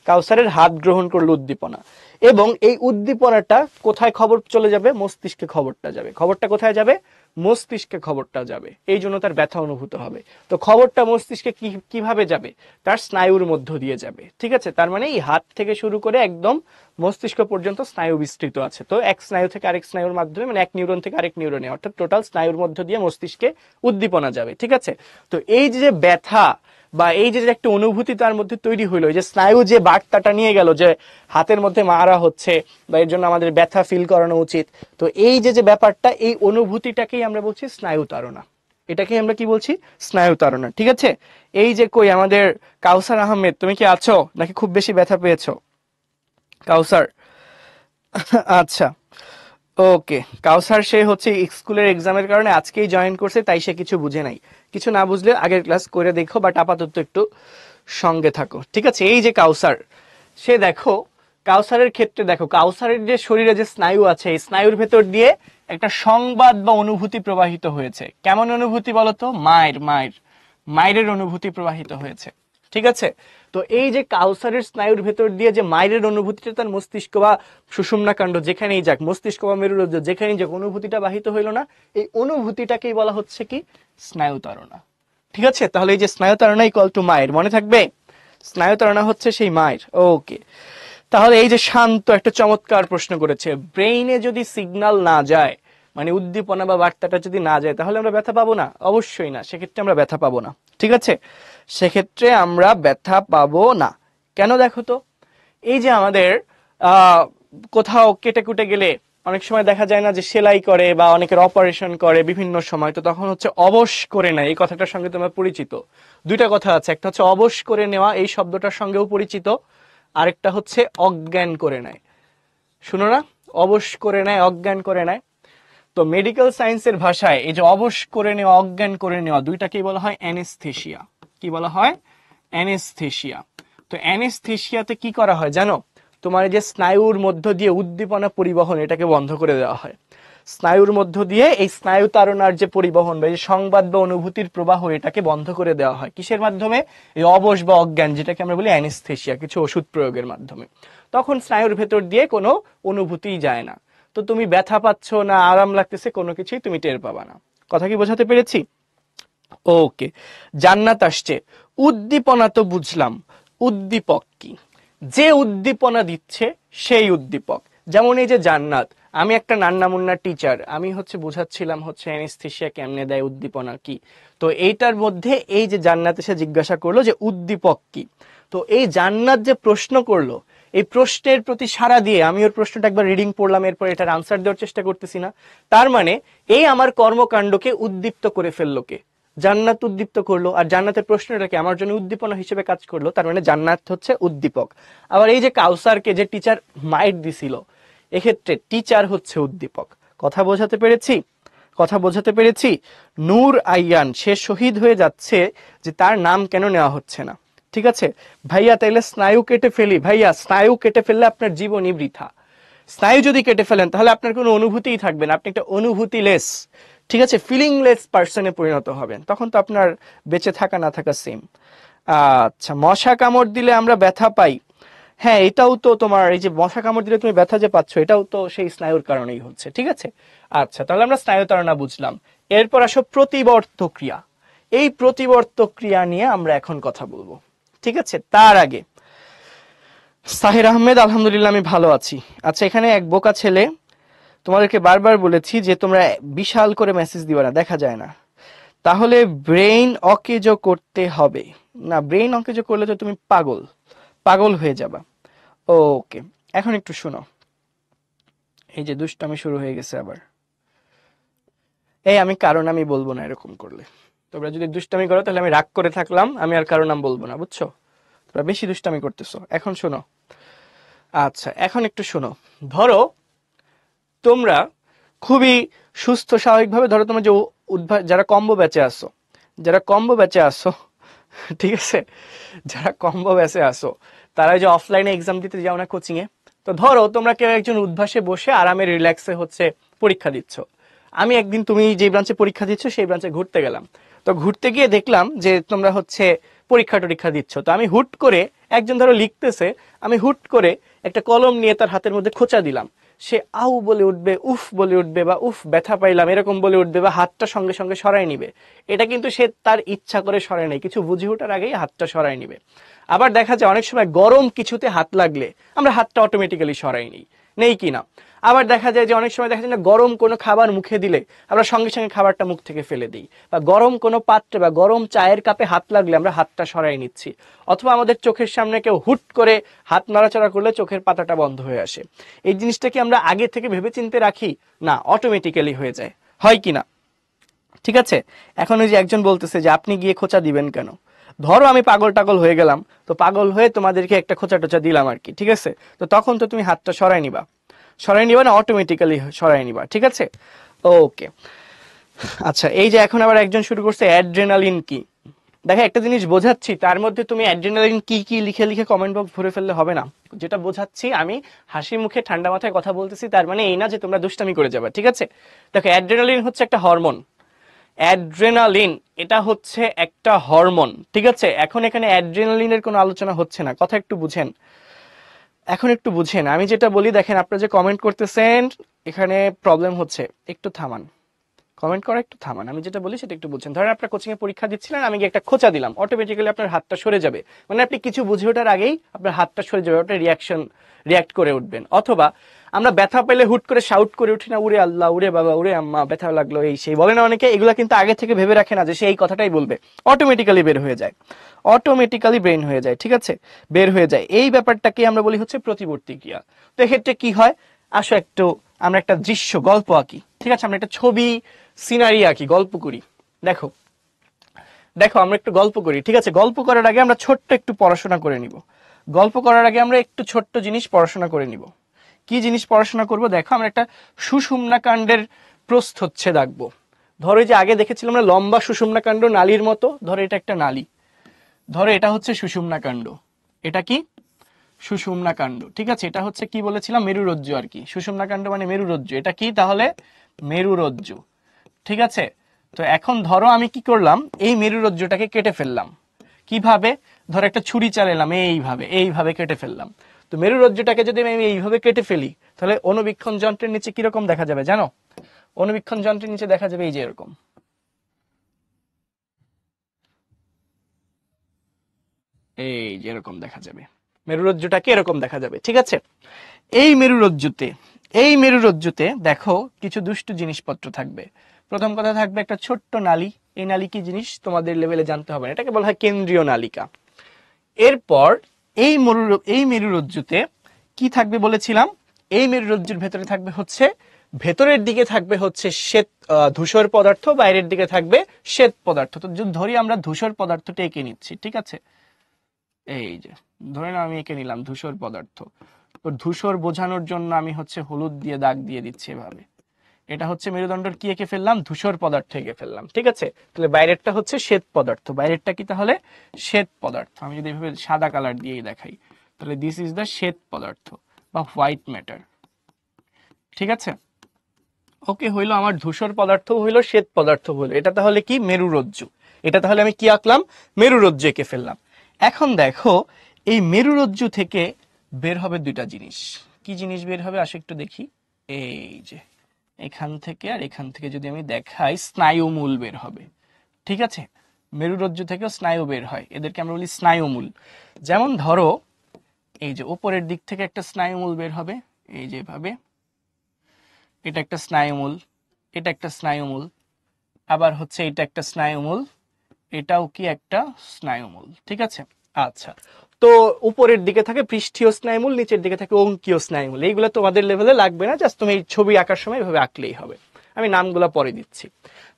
কাউসারের হাত গ্রহণ করলো উদ্দীপনা, এবং এই উদ্দীপনাটা কোথায় খবর চলে যাবে? মস্তিষ্কে খবরটা যাবে। খবরটা কোথায় যাবে? মস্তিষ্কে খবরটা যাবে। এই জন্য তার ব্যথা অনুভূত হবে। তো খবরটা মস্তিষ্কে কিভাবে যাবে? তার স্নায়ুর মধ্য দিয়ে যাবে। ঠিক আছে? তার মানে এই হাত থেকে শুরু করে একদম মস্তিষ্ক পর্যন্ত স্নায়ু বিস্তৃত আছে। তো এক স্নায়ু থেকে আরেক স্নায়ুর মাধ্যমে, মানে এক নিউরন থেকে আরেক নিউরনে, অর্থাৎ টোটাল স্নায়ুর মধ্য দিয়ে মস্তিষ্কে উদ্দীপনা যাবে। ঠিক আছে? তো এই যে ব্যথা বা এই যে একটা অনুভূতি তার মধ্যে তৈরি হইলো, যে স্নায়ু যে বার্তাটা নিয়ে গেল যে হাতের মধ্যে মারা হচ্ছে বা এর জন্য আমাদের ব্যথা ফিল করানো উচিত, তো এই যে ব্যাপারটা, এই অনুভূতিটাকেই আমরা বলছি স্নায়ু তাড়না। এটাকে আমরা কি বলছি? স্নায়ু তাড়না। ঠিক আছে? এই যে কই আমাদের কাউসার আহমেদ, তুমি কি আছো নাকি খুব বেশি ব্যথা পেয়েছো? কাউসার, আচ্ছা, ওকে। কাউসার সে হচ্ছে স্কুলের এক্সামের কারণে আজকেই জয়েন করছে, তাই সে কিছু বুঝে নাই। কিছু না বুঝলে আগের ক্লাস করে দেখো, বাট আপাতত একটু সঙ্গে থাকো। ঠিক আছে? এই যে কাউসার, সে দেখো, কাউসারের ক্ষেত্রে দেখো, কাউসারের যে শরীরে যে স্নায়ু আছে, এই স্নায়ুর ভেতর দিয়ে একটা সংবাদ বা অনুভূতি প্রবাহিত হয়েছে। কেমন অনুভূতি বলতো? মায়ের মায়ের মায়ের অনুভূতি প্রবাহিত হয়েছে। ঠিক আছে? তো এই যে কাউসারের স্নায়ুর ভেতর দিয়ে যে মায়ের অনুভূতিটা তার মস্তিষ্ক বা সুষুম্না কাণ্ড যেখানেই যাক, মস্তিষ্ক বা মেরুরজ্জ যেখানেই যাক, অনুভূতিটা বাহিত হইল না, এই অনুভূতিটাকেই বলা হচ্ছে কি? স্নায়ুতাড়না। ঠিক আছে? তাহলে এই যে স্নায়ুতাড়না ইকুয়াল টু মায়ের, মনে থাকবে? স্নায়ুতাড়না হচ্ছে সেই মায়ের। ওকে। তাহলে এই যে শান্ত একটা চমৎকার প্রশ্ন করেছে, ব্রেইনে যদি সিগন্যাল না যায়, মানে উদ্দীপনা বা বার্তাটা যদি না যায়, তাহলে আমরা ব্যথা পাবো না? অবশ্যই না, সেক্ষেত্রে আমরা ব্যথা পাবো না। ঠিক আছে? সেক্ষেত্রে আমরা ব্যথা পাবো না। কেন? দেখো তো, এই যে আমাদের আহ কোথাও কেটে কুটে গেলে অনেক সময় দেখা যায় না যে সেলাই করে বা অনেকের অপারেশন করে বিভিন্ন সময়, তো তখন হচ্ছে অবশ করে নেয়। এই কথাটার সঙ্গে তোমরা পরিচিত? দুইটা কথা আছে, একটা হচ্ছে অবশ করে নেওয়া, এই শব্দটার সঙ্গেও পরিচিত, আরেকটা হচ্ছে অজ্ঞান করে নেয়। শুনো না? অবশ করে নেয়, অজ্ঞান করে নেয়। তো মেডিকেল সায়েন্সের ভাষায় এই যে অবশ করে নেওয়া, অজ্ঞান করে নেওয়া, দুইটাকেই বলা হয় অ্যানেস্থেসিয়া। কি বলা হয়? অ্যানেস্থেসিয়া। তো অ্যানেস্থেসিয়াতে কি করা হয় জানো? তোমার এই যে স্নায়ুর মধ্য দিয়ে উদ্দীপনা পরিবহন এটাকে বন্ধ করে দেওয়া হয়। স্নায়ুর মধ্য দিয়ে এই স্নায়ু তাড়নার যে পরিবহন বা এই সংবাদ বা অনুভূতির প্রবাহ এটাকে বন্ধ করে দেওয়া হয়। কিসের মাধ্যমে? এই অবশ বা অজ্ঞান, যেটাকে আমরা বলি অ্যানেস্থেসিয়া, কিছু ওষুধ প্রয়োগের মাধ্যমে। তখন স্নায়ুর ভেতর দিয়ে কোনো অনুভূতিই যায় না। তো তুমি ব্যথা পাচ্ছ না আরাম লাগতেছে কোনো কিছুই তুমি টের পাবা না। কথা কি বোঝাতে পেরেছি? ওকে, জান্নাত আসছে। উদ্দীপনা তো বুঝলাম, উদ্দীপক কি? যে উদ্দীপনা দিচ্ছে সেই উদ্দীপক। যেমন এই যে জান্নাত, আমি একটা নান্না মুন্না টিচার, আমি বোঝাচ্ছিলাম অ্যানেস্থেসিয়া কেমনে দেয়, উদ্দীপনা কি। তো এইটার মধ্যে এই যে জান্নাত এসে জিজ্ঞাসা করলো যে উদ্দীপক কি। তো এই জান্নাত যে প্রশ্ন করলো, এই প্রশ্নের প্রতি সাড়া দিয়ে আমি ওর প্রশ্নটা একবার রিডিং পড়লাম, এরপর এটার আনসার দেওয়ার চেষ্টা করতেছি না? তার মানে এই আমার কর্মকাণ্ডকে উদ্দীপ্ত করে ফেললো কে? জান্নাত উদ্দীপ্ত করলো। আর জান্নাতের প্রশ্নটাকে আমার জন্য উদ্দীপনা হিসেবে কাজ করলো, তার মানে জান্নাত হচ্ছে উদ্দীপক। আবার এই যে কাউসারকে যে টিচার মাইট দিছিল, এক্ষেত্রে টিচার হচ্ছে উদ্দীপক। কথা বোঝাতে পেরেছি? কথা বোঝাতে পেরেছি? নূর আইয়ান, সে শহীদ হয়ে যাচ্ছে যে তার নাম কেন নেওয়া হচ্ছে না। ঠিক আছে ভাইয়া, তাইলে স্নায়ু কেটে ফেলি। ভাইয়া, স্নায়ু কেটে ফেললে আপনার জীবনই বৃথা। স্নায়ু যদি কেটে ফেলেন তাহলে আপনার কোনো অনুভূতিই থাকবে না, আপনি একটা অনুভূতিলেস, ঠিক আছে, ফিলিংলেস পার্সনে পরিণত হবেন। তখন তো আপনার বেঁচে থাকা না থাকা সেম। আচ্ছা, মশা কামড় দিলে আমরা ব্যথা পাই। হ্যাঁ, এটাও তো তোমার, এই যে মশা কামড় দিলে তুমি ব্যথা যে পাচ্ছ, এটাও তো সেই স্নায়ুর কারণেই হচ্ছে। ঠিক আছে, আচ্ছা, তাহলে আমরা স্নায়ু তাড়না বুঝলাম। এরপর আসো প্রতিবর্ত ক্রিয়া। এই প্রতিবর্ত ক্রিয়া নিয়ে আমরা এখন কথা বলবো। ঠিক আছে, তার আগে সাহির আহমেদ, আলহামদুলিল্লাহ আমি ভালো আছি। আচ্ছা, এখানে এক বোকা ছেলে, তোমাদেরকে বারবার বলেছি যে তোমরা বিশাল করে মেসেজ দিবা না, দেখা যায় না। তাহলে ব্রেইন অকেজো করতে হবে না? ব্রেইন অকেজো করলে তো তুমি পাগল, পাগল হয়ে যাবা। ওকে, এখন একটু শোনো। এই যে দুষ্টামি শুরু হয়ে গেছে আবার। এই আমি কারো নামই বলবো না এরকম করলে। তোমরা যদি দুষ্টামি করো তাহলে আমি রাগ করে থাকলাম, আমি আর কারো নাম বলবো না, বুঝছো? তোমরা বেশি দুষ্টামি করতেছো। এখন শোনো। আচ্ছা, এখন একটু শোনো। ধরো তোমরা খুবই সুস্থ স্বাভাবিকভাবে, ধরো তোমার যে যারা কম্বো ব্যাচে আসো, যারা কম্বো ব্যাচে আসো, ঠিক আছে, যারা কম্বো ব্যাচে আসো, তারা যে অফলাইনে এক্সাম দিতে যাও না কোচিং এ, তো ধরো তোমরা কেউ একজন উদ্ভাসে বসে আরামে রিল্যাক্সে পরীক্ষা দিচ্ছ। আমি একদিন তুমি যে ব্রাঞ্চে পরীক্ষা দিচ্ছ সেই ব্রাঞ্চে ঘুরতে গেলাম। তো ঘুরতে গিয়ে দেখলাম যে তোমরা পরীক্ষা টরীক্ষা দিচ্ছ। তো আমি হুট করে, একজন ধরো লিখতেছে, আমি হুট করে একটা কলম নিয়ে তার হাতের মধ্যে খোঁচা দিলাম। সে আউ বলে উঠবে, উফ বলে উঠবে, বা উফ ব্যথা পাইলাম এরকম বলে উঠবে, বা হাতটা সঙ্গে সঙ্গে সরাই নিবে। এটা কিন্তু সে তার ইচ্ছা করে সরায় নাই, কিছু বুঝে ওঠার আগেই হাতটা সরাই নিবে। আবার দেখা যায় অনেক সময় গরম কিছুতে হাত লাগলে আমরা হাতটা অটোমেটিক্যালি সরাই নিই, নেই কি না? আবার দেখা যায় যে অনেক সময় দেখা যায় না, গরম কোনো খাবার মুখে দিলে আমরা সঙ্গে সঙ্গে খাবারটা মুখ থেকে ফেলে দিই, বা গরম কোনো পাত্রে বা গরম চায়ের কাপে হাত লাগলে আমরা হাতটা সরাই নিচ্ছি। অথবা আমাদের চোখের সামনে কেউ হুট করে হাত নাড়াচাড়া করলে চোখের পাতাটা বন্ধ হয়ে আসে। এই জিনিসটা কি আমরা আগে থেকে ভেবে চিন্তে রাখি? না, অটোমেটিক্যালি হয়ে যায়, হয় কি না? ঠিক আছে, এখন ওই যে একজন বলতেছে যে আপনি গিয়ে খোঁচা দিবেন কেন? ধরো আমি পাগল টাগল হয়ে গেলাম, তো পাগল হয়ে তোমাদেরকে একটা খোঁচা টোচা দিলাম আর কি, ঠিক আছে? তো তখন তো তুমি হাতটা সরাই নিবা, সরাই নিবা না, অটোমেটিক্যালি সরাই নিবা। ঠিক আছে, ওকে। আচ্ছা, এই যে এখন আবার একজন শুরু করছে অ্যাড্রেনালিন কি। দেখো, একটা জিনিস বোঝাচ্ছি, তার মধ্যে তুমি অ্যাড্রেনালিন কি কি লিখে লিখে কমেন্ট বক্স ভরে ফেললে হবে না। যেটা বোঝাচ্ছি আমি হাসি মুখে ঠান্ডা মাথায় কথা বলতেছি, তার মানে এই না যে তোমরা দুষ্টামি করে যাবে। ঠিক আছে, দেখো, অ্যাড্রেনালিন হচ্ছে একটা হরমোন। অ্যাড্রেনালিন এটা হচ্ছে একটা হরমোন। ঠিক আছে, এখন এখানে অ্যাড্রেনালিনের কোনো আলোচনা হচ্ছে না, কথা একটু বুঝেন। এখন একটু বুঝেন, আমি যেটা বলি, দেখেন আপনারা যে কমেন্ট করতেছেন এখানে প্রবলেম হচ্ছে, একটু থামান, কমেন্ট করা একটু থামান। আমি যেটা বলি সেটা একটু বুঝছেন। ধরেন আপনার কোচিং এ পরীক্ষা দিচ্ছিলেন, আমি গিয়ে একটা খোঁচা দিলাম, অটোমেটিক্যালি আপনার হাতটা সরে যাবে, মানে আপনি কিছু বুঝে ওঠার আগেই আপনার হাতটা সরে যাবে, ওটা রিয়াক্ট করে উঠবেন। অথবা আমরা ব্যথা পেলে হুট করে শাউট করে উঠি না, উড়ে আল্লাহ, উড়ে বাবা, উড়ে আম্মা, ব্যথা লাগলো, এই সেই বলে না অনেকে, এগুলা কিন্তু আগে থেকে ভেবে রাখে না যে সে এই কথাটাই বলবে, অটোমেটিক্যালি বের হয়ে যায়, অটোমেটিক্যালি ব্রেন হয়ে যায়। ঠিক আছে, বের হয়ে যায়। এই ব্যাপারটাকে আমরা বলি প্রতিবর্তী ক্রিয়া। তো এক্ষেত্রে কি হয়, আসো একটু আমরা একটা দৃশ্য গল্প আঁকি। ঠিক আছে, আমরা একটা ছবি সিনারি আঁকি, গল্প করি। দেখো দেখো আমরা একটু গল্প করি। ঠিক আছে, গল্প করার আগে আমরা ছোট্ট একটু পড়াশোনা করে নিব। গল্প করার আগে আমরা একটু ছোট্ট জিনিস পড়াশোনা করে নিব। কি জিনিস পড়াশোনা করব? দেখো, আমরা একটা সুষুম্না কাণ্ডের প্রস্থচ্ছেদ আঁকবো। ধরো যে আগে দেখেছিলাম আমরা লম্বা সুষুম্না কাণ্ড নালীর মতো, ধরো এটা একটা নালী, ধরো এটা হচ্ছে সুষুম্না কাণ্ড, এটা কি সুষুম্না কাণ্ড, ঠিক আছে। এটা হচ্ছে কি বলেছিলাম, মেরুরজ্জু আর কি। সুষুম্না কাণ্ড মানে মেরুরজ্জু, এটা কি তাহলে মেরুরজ্জু, ঠিক আছে। তো এখন ধরো আমি কি করলাম, এই মেরুরজ্জুটাকে কেটে ফেললাম। কিভাবে? ধরো একটা ছুরি চালালাম, এইভাবে এইভাবে কেটে ফেললাম। তো মেরুরজ্জুটাকে যদি আমি এইভাবে কেটে ফেলি, তাহলে অনুবীক্ষণ যন্ত্রের নিচে কিরকম দেখা যাবে জানো? অনুবীক্ষণ যন্ত্রের নিচে দেখা যাবে এই যে এরকম, এই যে এরকম দেখা যাবে, মেরুরজ্জুটাকে এরকম দেখা যাবে, ঠিক আছে। এই মেরুরজ্জুতে, এই মেরুরজ্জুতে দেখো কিছু দুষ্টু জিনিসপত্র থাকবে। প্রথম কথা থাকবে একটা ছোট্ট নালী। এই নালী কি জিনিস তোমাদের লেভেলে জানতে হবে না, এটাকে বলা হয় কেন্দ্রীয় নালিকা। এরপর এই মেরুরজ্জুতে কি থাকবে বলেছিলাম, এই মেরুরজ্জুর ভেতরে থাকবে হচ্ছে, ভেতরের দিকে থাকবে হচ্ছে শ্বেত ধূসর পদার্থ, বাইরের দিকে থাকবে শ্বেত পদার্থ। তো যদি ধরি আমরা ধূসর পদার্থটা এঁকে নিচ্ছি, ঠিক আছে। এই যে ধরে নাও আমি এঁকে নিলাম ধূসর পদার্থ। তো ধূসর বোঝানোর জন্য আমি হচ্ছে হলুদ দিয়ে দাগ দিয়ে দিচ্ছি এভাবে। এটা হচ্ছে মেরুদণ্ডের কি এঁকে ফেললাম, ধূসর পদার্থ এঁকে ফেললাম, ঠিক আছে। তাহলে বাইরেরটা হচ্ছে শ্বেত পদার্থ, বাইরেরটা কি তাহলে শ্বেত পদার্থ। আমি যদি এভাবে সাদা কালার দিয়েই দেখাই, তাহলে দিস ইজ দ্য শ্বেত পদার্থ বা হোয়াইট ম্যাটার, ঠিক আছে। ওকে, হইলো আমার ধূসর পদার্থ হইলো, শ্বেত পদার্থ হইলো, এটা তাহলে কি মেরুরজ্জু। এটা তাহলে আমি কি আঁকলাম, মেরুরজ্জু এঁকে ফেললাম। এখন দেখো এই মেরুরজ্জু থেকে বের হবে দুইটা জিনিস। কি জিনিস বের হবে আসো একটু দেখি। এই যে এখান থেকে আর এখান থেকে যদি আমি দেখাই, স্নায়ুমূল বের হবে, ঠিক আছে। মেরুরজ্জু থেকেও স্নায়ু বের হয়, এদেরকে আমরা বলি স্নায়ুমূল। যেমন ধরো এই যে উপরের দিক থেকে একটা স্নায়ুমূল বের হবে, এই যে ভাবে, এটা একটা স্নায়ুমূল, এটা একটা স্নায়ুমূল, আবার হচ্ছে এটা একটা স্নায়ুমূল, এটাও কি একটা স্নায়ুমূল, ঠিক আছে। আচ্ছা, তো উপরের দিকে থাকে পৃষ্ঠীয় স্নায়ুমূল, নিচের দিকে থাকে অঙ্কীয় স্নায়ুমূল। এইগুলো তোমাদের লেভেলে লাগবে না, জাস্ট তুমি এই ছবি আঁকার সময় এভাবে আঁকলেই হবে। আমি নামগুলা পরে দিচ্ছি।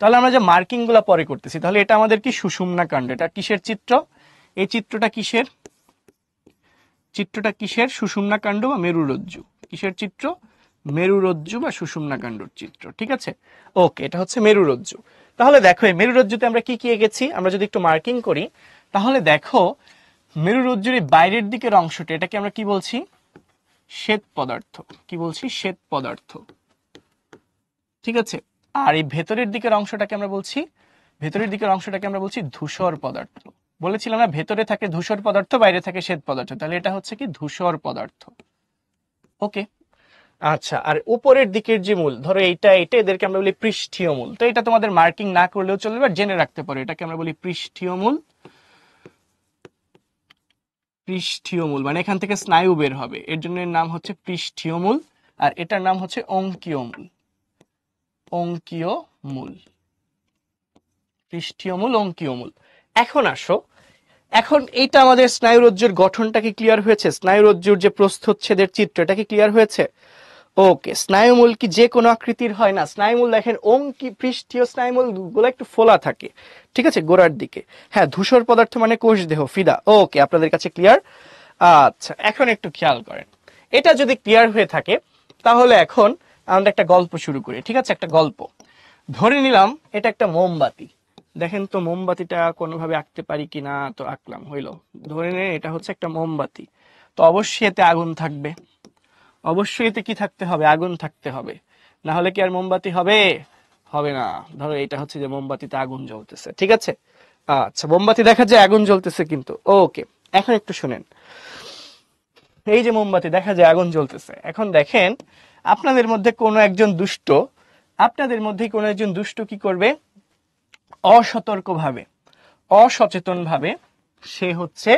তাহলে আমরা যে মার্কিং গুলা পরে করতেছি, তাহলে এটা আমাদের কি সুষুম্না কাণ্ড। এটা কিসের চিত্র? এই চিত্রটা কিসের? চিত্রটা কিসের? সুষুম্না কাণ্ড বা মেরুরজ্জু। কিসের চিত্র? মেরুরজ্জু বা সুষুম্না কাণ্ডর চিত্র, ঠিক আছে। ওকে, এটা হচ্ছে মেরুরজ্জু। তাহলে দেখো এই মেরুরজ্জুতে আমরা কি কি এঁকেছি, আমরা যদি একটু মার্কিং করি, তাহলে দেখো মেরুরজ্জুর এই বাইরের দিকের অংশটা, এটাকে আমরা কি বলছি? শ্বেত পদার্থ। কি বলছি? শ্বেত পদার্থ, ঠিক আছে। আর এই ভেতরের দিকের অংশটাকে আমরা বলছি, ভেতরের দিকের অংশটাকে আমরা বলছি ধূসর পদার্থ। বলেছিলাম না, ভেতরে থাকে ধূসর পদার্থ, বাইরে থাকে শ্বেত পদার্থ, তাহলে এটা হচ্ছে কি ধূসর পদার্থ। ওকে, আচ্ছা। আর উপরের দিকের যে মূল, ধরো এইটা এইটা, এদেরকে আমরা বলি পৃষ্ঠীয় মূল। তো এটা তোমাদের মার্কিং না করলেও চলবে, আর জেনে রাখতে পারো, এটাকে আমরা বলি পৃষ্ঠীয় মূল। পৃষ্ঠীয় মূল মানে এখান থেকে স্নায়ু বের হবে, এর জন্য এর নাম হচ্ছে পৃষ্ঠীয় মূল। আর এটার নাম হচ্ছে অঙ্কীয় মূল। অঙ্কীয় মূল, পৃষ্ঠীয় মূল, অঙ্কীয় মূল। এখন আসো, এখন এইটা আমাদের স্নায়ুরজ্জুর গঠনটা কি ক্লিয়ার হয়েছে? স্নায়ুরজ্জুর যে প্রস্থচ্ছেদের চিত্র, এটা কি ক্লিয়ার হয়েছে? ওকে, স্নায়ুমূল কি যে কোনো আকৃতির হয় না। স্নায়ুমূল দেখেন অঙ্কি পৃষ্ঠীয় স্নায়ুমূল গুলো একটু ফোলা থাকে, ঠিক আছে, গোড়ার দিকে। হ্যাঁ, ধূসর পদার্থ মানে কোষ দেহ, ফিদা। ওকে, আপনাদের কাছে ক্লিয়ার। আচ্ছা, এখন একটু খেয়াল করেন, এটা যদি ক্লিয়ার হয়ে থাকে, তাহলে এখন আমরা একটা গল্প শুরু করি, ঠিক আছে। একটা গল্প ধরে নিলাম, এটা একটা মোমবাতি। দেখেন তো মোমবাতিটা কোনোভাবে আঁকতে পারি কিনা, তো আঁকলাম, হইলো। ধরে নিন এটা হচ্ছে একটা মোমবাতি, তো অবশ্যই এতে আগুন থাকবে। অবশ্যই এতে কি থাকতে হবে? আগুন থাকতে হবে, না হলে কি আর মোমবাতি হবে? হবে না। ধরো এটা হচ্ছে যে মোমবাতিতে আগুন জ্বলতেছে, ঠিক আছে। আচ্ছা, মোমবাতি দেখা যায় আগুন জ্বলতেছে কিন্তু। ওকে, এখন একটু শুনেন, এই যে মোমবাতি দেখা যায় আগুন জ্বলতেছে, এখন দেখেন আপনাদের মধ্যে কোনো একজন দুষ্ট, আপনাদের মধ্যে কোনো একজন দুষ্ট কি করবে? অসতর্কভাবে, অসচেতনভাবে সে হচ্ছে,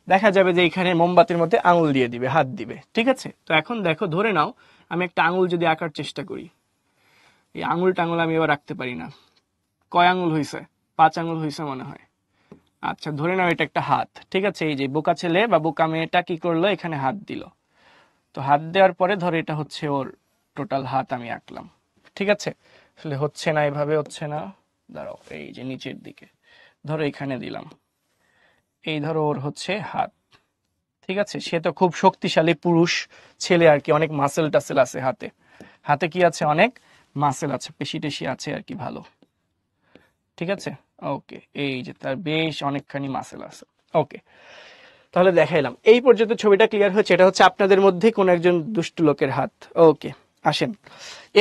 দেখা যাবে যে এখানে মোমবাতির মধ্যে আঙুল দিয়ে দিবে, হাত দিবে, ঠিক আছে। তো এখন দেখো, ধরে নাও আমি একটা আঙুল যদি আঁকার চেষ্টা করি, এই আঙুল টাঙুল আমি এবার রাখতে পারি না। কয় আঙুল হয়েছে? 5 আঙুল হয়েছে মনে হয়। আচ্ছা, ধরে নাও এটা একটা হাত, ঠিক আছে। এই যে বোকা ছেলে বা বোকা মেয়েটা কি করলো, এখানে হাত দিল। তো হাত দেওয়ার পরে ধরো এটা হচ্ছে ওর টোটাল হাত আমি আঁকলাম, ঠিক আছে। আসলে হচ্ছে না, এভাবে হচ্ছে না। দাঁড়াও, এই যে নিচের দিকে ধরো এখানে দিলাম, এই ধরো ওর হচ্ছে হাত, ঠিক আছে। সে তো খুব শক্তিশালী পুরুষ ছেলে আর কি, অনেক মাসেল টাসেল আছে হাতে। হাতে কি আছে? অনেক মাসেল আছে, পেশি টেশি আছে আর কি, ভালো, ঠিক আছে। ওকে, এই যে তার বেশ অনেকখানি মাসেল আছে। ওকে, তাহলে দেখাইলাম এই পর্যন্ত ছবিটা ক্লিয়ার হচ্ছে। এটা হচ্ছে আপনাদের মধ্যে কোন একজন দুষ্টু লোকের হাত। ওকে, আসেন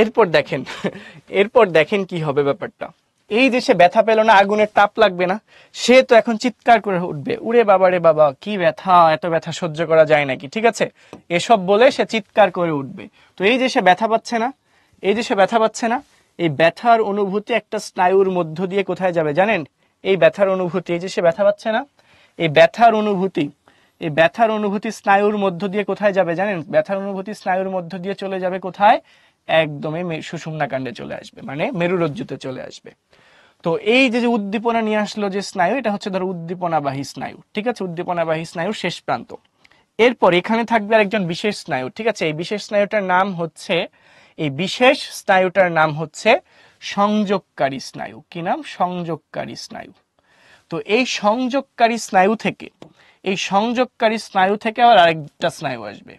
এরপর দেখেন এরপর দেখেন কি হবে ব্যাপারটা। এই যে সে ব্যথা পেল না, আগুনের তাপ লাগবে না, সে তো এখন চিৎকার করে উঠবে, উড়ে বাবা রে বাবা কি ব্যথা, এত ব্যথা সহ্য করা যায় নাকি, ঠিক আছে, এসব বলে সে চিৎকার করে উঠবে। তো এই যে সে ব্যথা পাচ্ছে না, এই যে সে ব্যথা পাচ্ছে না, এই ব্যথার অনুভূতি একটা স্নায়ুর মধ্য দিয়ে কোথায় যাবে জানেন? এই ব্যথার অনুভূতি, এই যে সে ব্যথা পাচ্ছে না, এই ব্যথার অনুভূতি, এই ব্যথার অনুভূতি স্নায়ুর মধ্য দিয়ে কোথায় যাবে জানেন? ব্যথার অনুভূতি স্নায়ুর মধ্য দিয়ে চলে যাবে কোথায়? একদমই সুষুম্না কাণ্ডে চলে আসবে, মানে মেরুরজ্জুতে চলে আসবে। তো এই যে যে উদ্দীপনা নিয়ে আসলো যে স্নায়ু, এটা হচ্ছে ধরো উদ্দীপনাবাহী স্নায়ু, ঠিক আছে, উদ্দীপনাবাহী স্নায়ুর শেষ প্রান্ত। এরপর এখানে থাকবে আরেকজন বিশেষ স্নায়ু, ঠিক আছে, এই বিশেষ স্নায়ুটার নাম হচ্ছে, এই বিশেষ স্নায়ুটার নাম হচ্ছে সংযোগকারী স্নায়ু। কি নাম? সংযোগকারী স্নায়ু। তো এই সংযোগকারী স্নায়ু থেকে, এই সংযোগকারী স্নায়ু থেকে আবার আরেকটা স্নায়ু আসবে,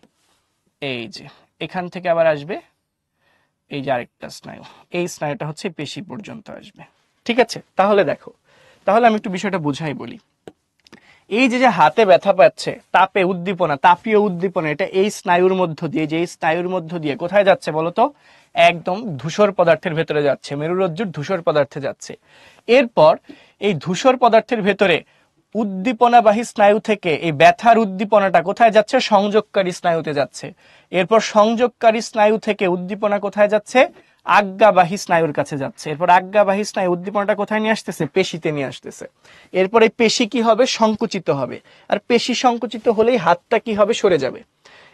এই যে এখান থেকে আবার আসবে এই যে আরেকটা স্নায়ু, এই স্নায়ুটা হচ্ছে পেশি পর্যন্ত আসবে, ঠিক আছে। তাহলে দেখো, তাহলে আমি একটু বিষয়টা বুঝাই বলি। এই যে যে হাতে ব্যথা পাচ্ছে, তাপে উদ্দীপনা, তাপীয় উদ্দীপনা, এটা এই স্নায়ুর মধ্য দিয়ে, যে এই স্নায়ুর মধ্য দিয়ে কোথায় যাচ্ছে বলতো? একদম ধূসর পদার্থের ভেতরে যাচ্ছে, মেরুরজ্জুর ধূসর পদার্থে যাচ্ছে। এরপর এই ধূসর পদার্থের ভেতরে উদ্দীপনাবাহী স্নায়ু থেকে এই ব্যথার উদ্দীপনাটা কোথায় যাচ্ছে? সংযোগকারী স্নায়ুতে যাচ্ছে। এরপর সংযোগকারী স্নায়ু থেকে উদ্দীপনা কোথায় যাচ্ছে? আজ্ঞাবাহী স্নায়ুর কাছে যাচ্ছে। এরপর আজ্ঞাবাহী স্নায়ু উদ্দীপনাটা কোথায় নিয়ে আসতেছে? পেশিতে নিয়ে আসতেছে। এরপর এই পেশি কি হবে? সংকুচিত হবে। আর পেশি সংকুচিত হলেই হাতটা কি হবে? সরে যাবে।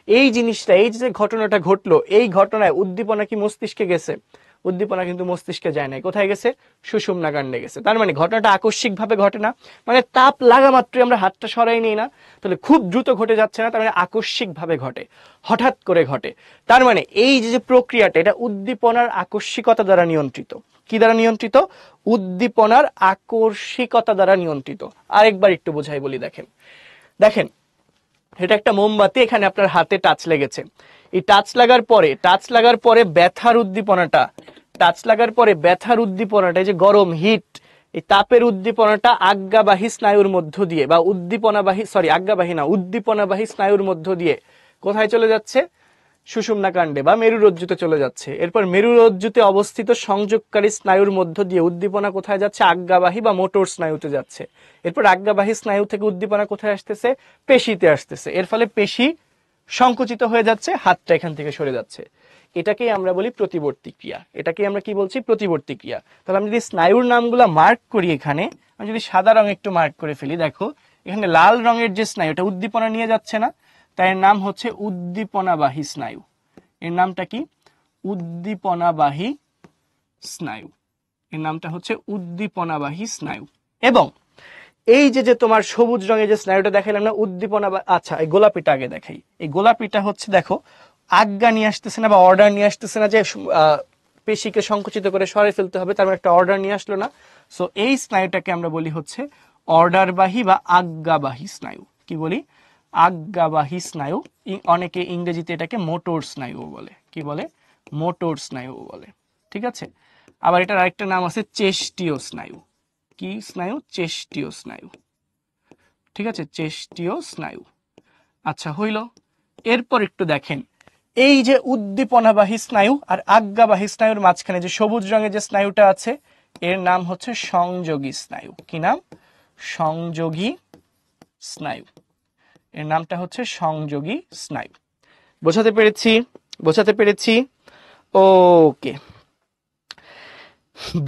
এই জিনিসটা, এই যে ঘটনাটা ঘটলো, এই ঘটনায় উদ্দীপনা কি মস্তিষ্কে গেছে? উদ্দীপনা কিন্তু মস্তিষ্কে যায় নাই। কোথায় গেছে? সুষুম্না কাণ্ডে গেছে। তার মানে ঘটনাটা আকস্মিক ভাবে ঘটে না, মানে তাপ লাগা মাত্রই আমরা হাতটা সরাই নিই না, তাহলে খুব দ্রুত ঘটে যাচ্ছে না, তার মানে আকস্মিক ভাবে ঘটে, হঠাৎ করে ঘটে। তার মানে এই যে প্রক্রিয়াটা, এটা উদ্দীপনার আকস্মিকতা দ্বারা নিয়ন্ত্রিত। কি দ্বারা নিয়ন্ত্রিত? উদ্দীপনার আকস্মিকতা দ্বারা নিয়ন্ত্রিত। আরেকবার একটু বোঝাই বলি, দেখেন দেখেন এটা একটা মোমবাতি, এখানে আপনার হাতে টাচ লেগেছে। এই টাচ লাগার পরে ব্যথার উদ্দীপনাটা, টাচ লাগার পরে ব্যথার উদ্দীপনাটা, এই যে গরম হিট, এই তাপের উদ্দীপনাটা আজ্ঞাবাহী স্নায়ুর মধ্য দিয়ে, বা উদ্দীপনাবাহী, সরি আজ্ঞাবাহী না, উদ্দীপনাবাহী স্নায়ুর মধ্য দিয়ে কোথায় চলে যাচ্ছে? সুষুম্না কাণ্ডে বা মেরুরজ্জুতে চলে যাচ্ছে। এরপর মেরুরজ্জুতে অবস্থিত সংযোগকারী স্নায়ুর মধ্য দিয়ে উদ্দীপনা কোথায় যাচ্ছে? আজ্ঞাবাহী বা মোটর স্নায়ুতে যাচ্ছে। এরপর আজ্ঞাবাহী স্নায়ু থেকে উদ্দীপনা কোথায় আসতেছে? পেশিতে আসতেছে। এর ফলে পেশি সংকুচিত হয়ে যাচ্ছে, হাতটা এখান থেকে সরে যাচ্ছে। এটাকেই আমরা বলি প্রতিবর্তী ক্রিয়া। এটাকেই আমরা কি বলছি? প্রতিবর্তী ক্রিয়া। তাহলে আমি যদি স্নায়ুর নামগুলা মার্ক করি, এখানে আমি যদি সাদা রঙে একটু মার্ক করে ফেলি, দেখো এখানে লাল রঙের যে স্নায়ু, এটা উদ্দীপনা নিয়ে যাচ্ছে না, তাই এর নাম হচ্ছে উদ্দীপনাবাহী স্নায়ু। এর নামটা কি? উদ্দীপনাবাহী স্নায়ু। এর নামটা হচ্ছে উদ্দীপনাবাহী স্নায়ু। এবং এই যে যে তোমার সবুজ রঙের যে স্নায়ুটা দেখাইলাম না, উদ্দীপনা, আচ্ছা এই গোলাপিটা আগে দেখাই। এই গোলাপিটা হচ্ছে দেখো আজ্ঞা নিয়ে আসতেছে না বা অর্ডার নিয়ে আসতেছে না, যে পেশিকে সংকুচিত করে সরে ফেলতে হবে, তার একটা অর্ডার নিয়ে আসলো না। সো এই স্নায়ুটাকে আমরা বলি হচ্ছে অর্ডারবাহী বা আজ্ঞাবাহী স্নায়ু। কি বলি? আজ্ঞাবাহী স্নায়ু। অনেকে ইংরেজিতে এটাকে মোটর স্নায়ু বলে। কি বলে? মোটর স্নায়ু বলে, ঠিক আছে। আবার এটার আরেকটা নাম আছে চেষ্টীয় স্নায়ু। কি স্নায়ু? চেষ্টীয় স্নায়ু, ঠিক আছে, চেষ্টীয় স্নায়ু। আচ্ছা হইল। এরপর একটু দেখেন, এই যে উদ্দীপনাবাহী স্নায়ু আর আজ্ঞাবাহী স্নায়ুর মাঝখানে যে সবুজ রঙের যে স্নায়ুটা আছে, এর নাম হচ্ছে সংযোগী স্নায়ু। কি নাম? সংযোগী স্নায়ু। এর নামটা হচ্ছে সংযোগী স্নায়ু। বোঝাতে পেরেছি? বোঝাতে পেরেছি? ওকে।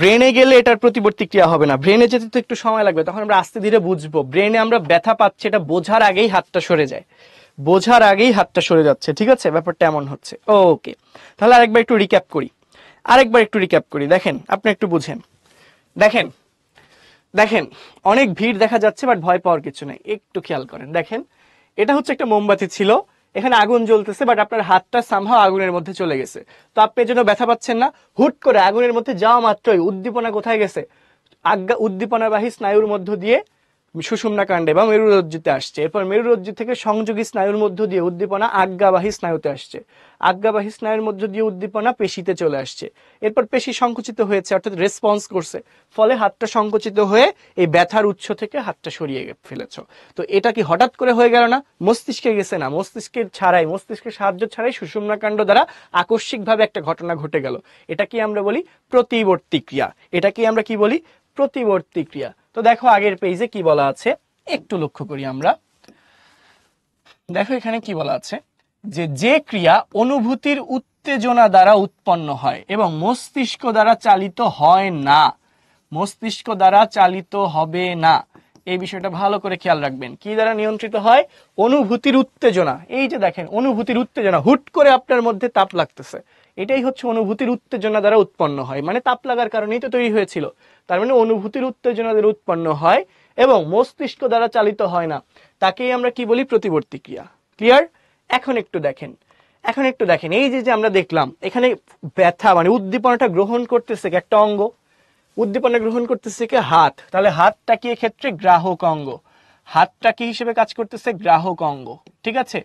ব্রেনে গেলে এটার প্রতিবর্তী ক্রিয়া হবে না, ব্রেনে যেতে তো একটু সময় লাগবে, তখন আমরা আস্তে ধীরে বুঝবো। ব্রেনে আমরা ব্যথা পাচ্ছি, এটা বোঝার আগেই হাতটা সরে যায়, বোঝার আগেই হাতটা সরে যাচ্ছে, ঠিক আছে, ব্যাপারটা এমন হচ্ছে। ওকে, তাহলে আরেকবার একটু রিক্যাপ করি, দেখেন আপনি একটু বুঝেন। দেখেন দেখেন অনেক ভিড় দেখা যাচ্ছে, বাট ভয় পাওয়ার কিছু নেই, একটু খেয়াল করেন। দেখেন এটা হচ্ছে একটা মোমবাতি ছিল, এখানে আগুন জ্বলতেছে, বাট আপনার হাতটা সামহাও আগুনের মধ্যে চলে গেছে। তো আপনি এর জন্য ব্যথা পাচ্ছেন না। হুট করে আগুনের মধ্যে যাওয়া মাত্রই উদ্দীপনা কোথায় গেছে? উদ্দীপনাবাহী স্নায়ুর মধ্য দিয়ে সুষুম্না কাণ্ডে বা মেরুরজ্জুতে আসছে। এরপর মেরুরজ্জু থেকে সংযোগী স্নায়ুর মধ্য দিয়ে উদ্দীপনা আজ্ঞাবাহী স্নায়ুতে আসছে। আজ্ঞাবাহী স্নায়ুর মধ্য দিয়ে উদ্দীপনা পেশিতে চলে আসছে। এরপর পেশি সংকুচিত হয়েছে, অর্থাৎ রেসপন্স করছে, ফলে হাতটা সংকুচিত হয়ে এই ব্যথার উৎস থেকে হাতটা সরিয়ে ফেলেছো। তো এটা কি হঠাৎ করে হয়ে গেল না? মস্তিষ্কে গেছে না, মস্তিষ্কের ছাড়াই, মস্তিষ্কের সাহায্য ছাড়াই সুষুম্না কাণ্ড দ্বারা আকস্মিকভাবে একটা ঘটনা ঘটে গেল। এটা কি আমরা বলি? প্রতিবর্তী ক্রিয়া। এটা কি আমরা কি বলি? প্রতিবর্তী ক্রিয়া। তো দেখো আগের পেজে কি বলা আছে, একটু লক্ষ্য করি আমরা। দেখো এখানে কি বলা আছে, যে ক্রিয়া অনুভূতির উত্তেজনা দ্বারা উৎপন্ন হয় এবং মস্তিষ্ক দ্বারা চালিত হয় না, মস্তিষ্ক দ্বারা চালিত হবে না, এই বিষয়টা ভালো করে খেয়াল রাখবেন। কি দ্বারা নিয়ন্ত্রিত হয়? অনুভূতির উত্তেজনা। এই যে দেখেন অনুভূতির উত্তেজনা, হুট করে আপনার মধ্যে তাপ লাগতেছে, এটাই হচ্ছে অনুভূতির উত্তেজনা দ্বারা উৎপন্ন হয়, মানে তাপ লাগার কারণেই তো তৈরি হয়েছিল। তার মানে অনুভূতির উত্তেজনা দ্বারা উৎপন্ন হয় এবং মস্তিষ্ক দ্বারা চালিত হয় না, তাকেই আমরা কি বলি? প্রতিবর্তী ক্রিয়া। ক্লিয়ার? এখন একটু দেখেন এই যে আমরা দেখলাম এখানে ব্যথা মানে উদ্দীপনাটা গ্রহণ করতেছে একটা অঙ্গ, উদ্দীপনা গ্রহণ করতেছে কি? হাত। তাহলে হাতটা কি এক্ষেত্রে? গ্রাহক অঙ্গ। হাতটা কি হিসেবে কাজ করতেছে? গ্রাহক অঙ্গ। ঠিক আছে,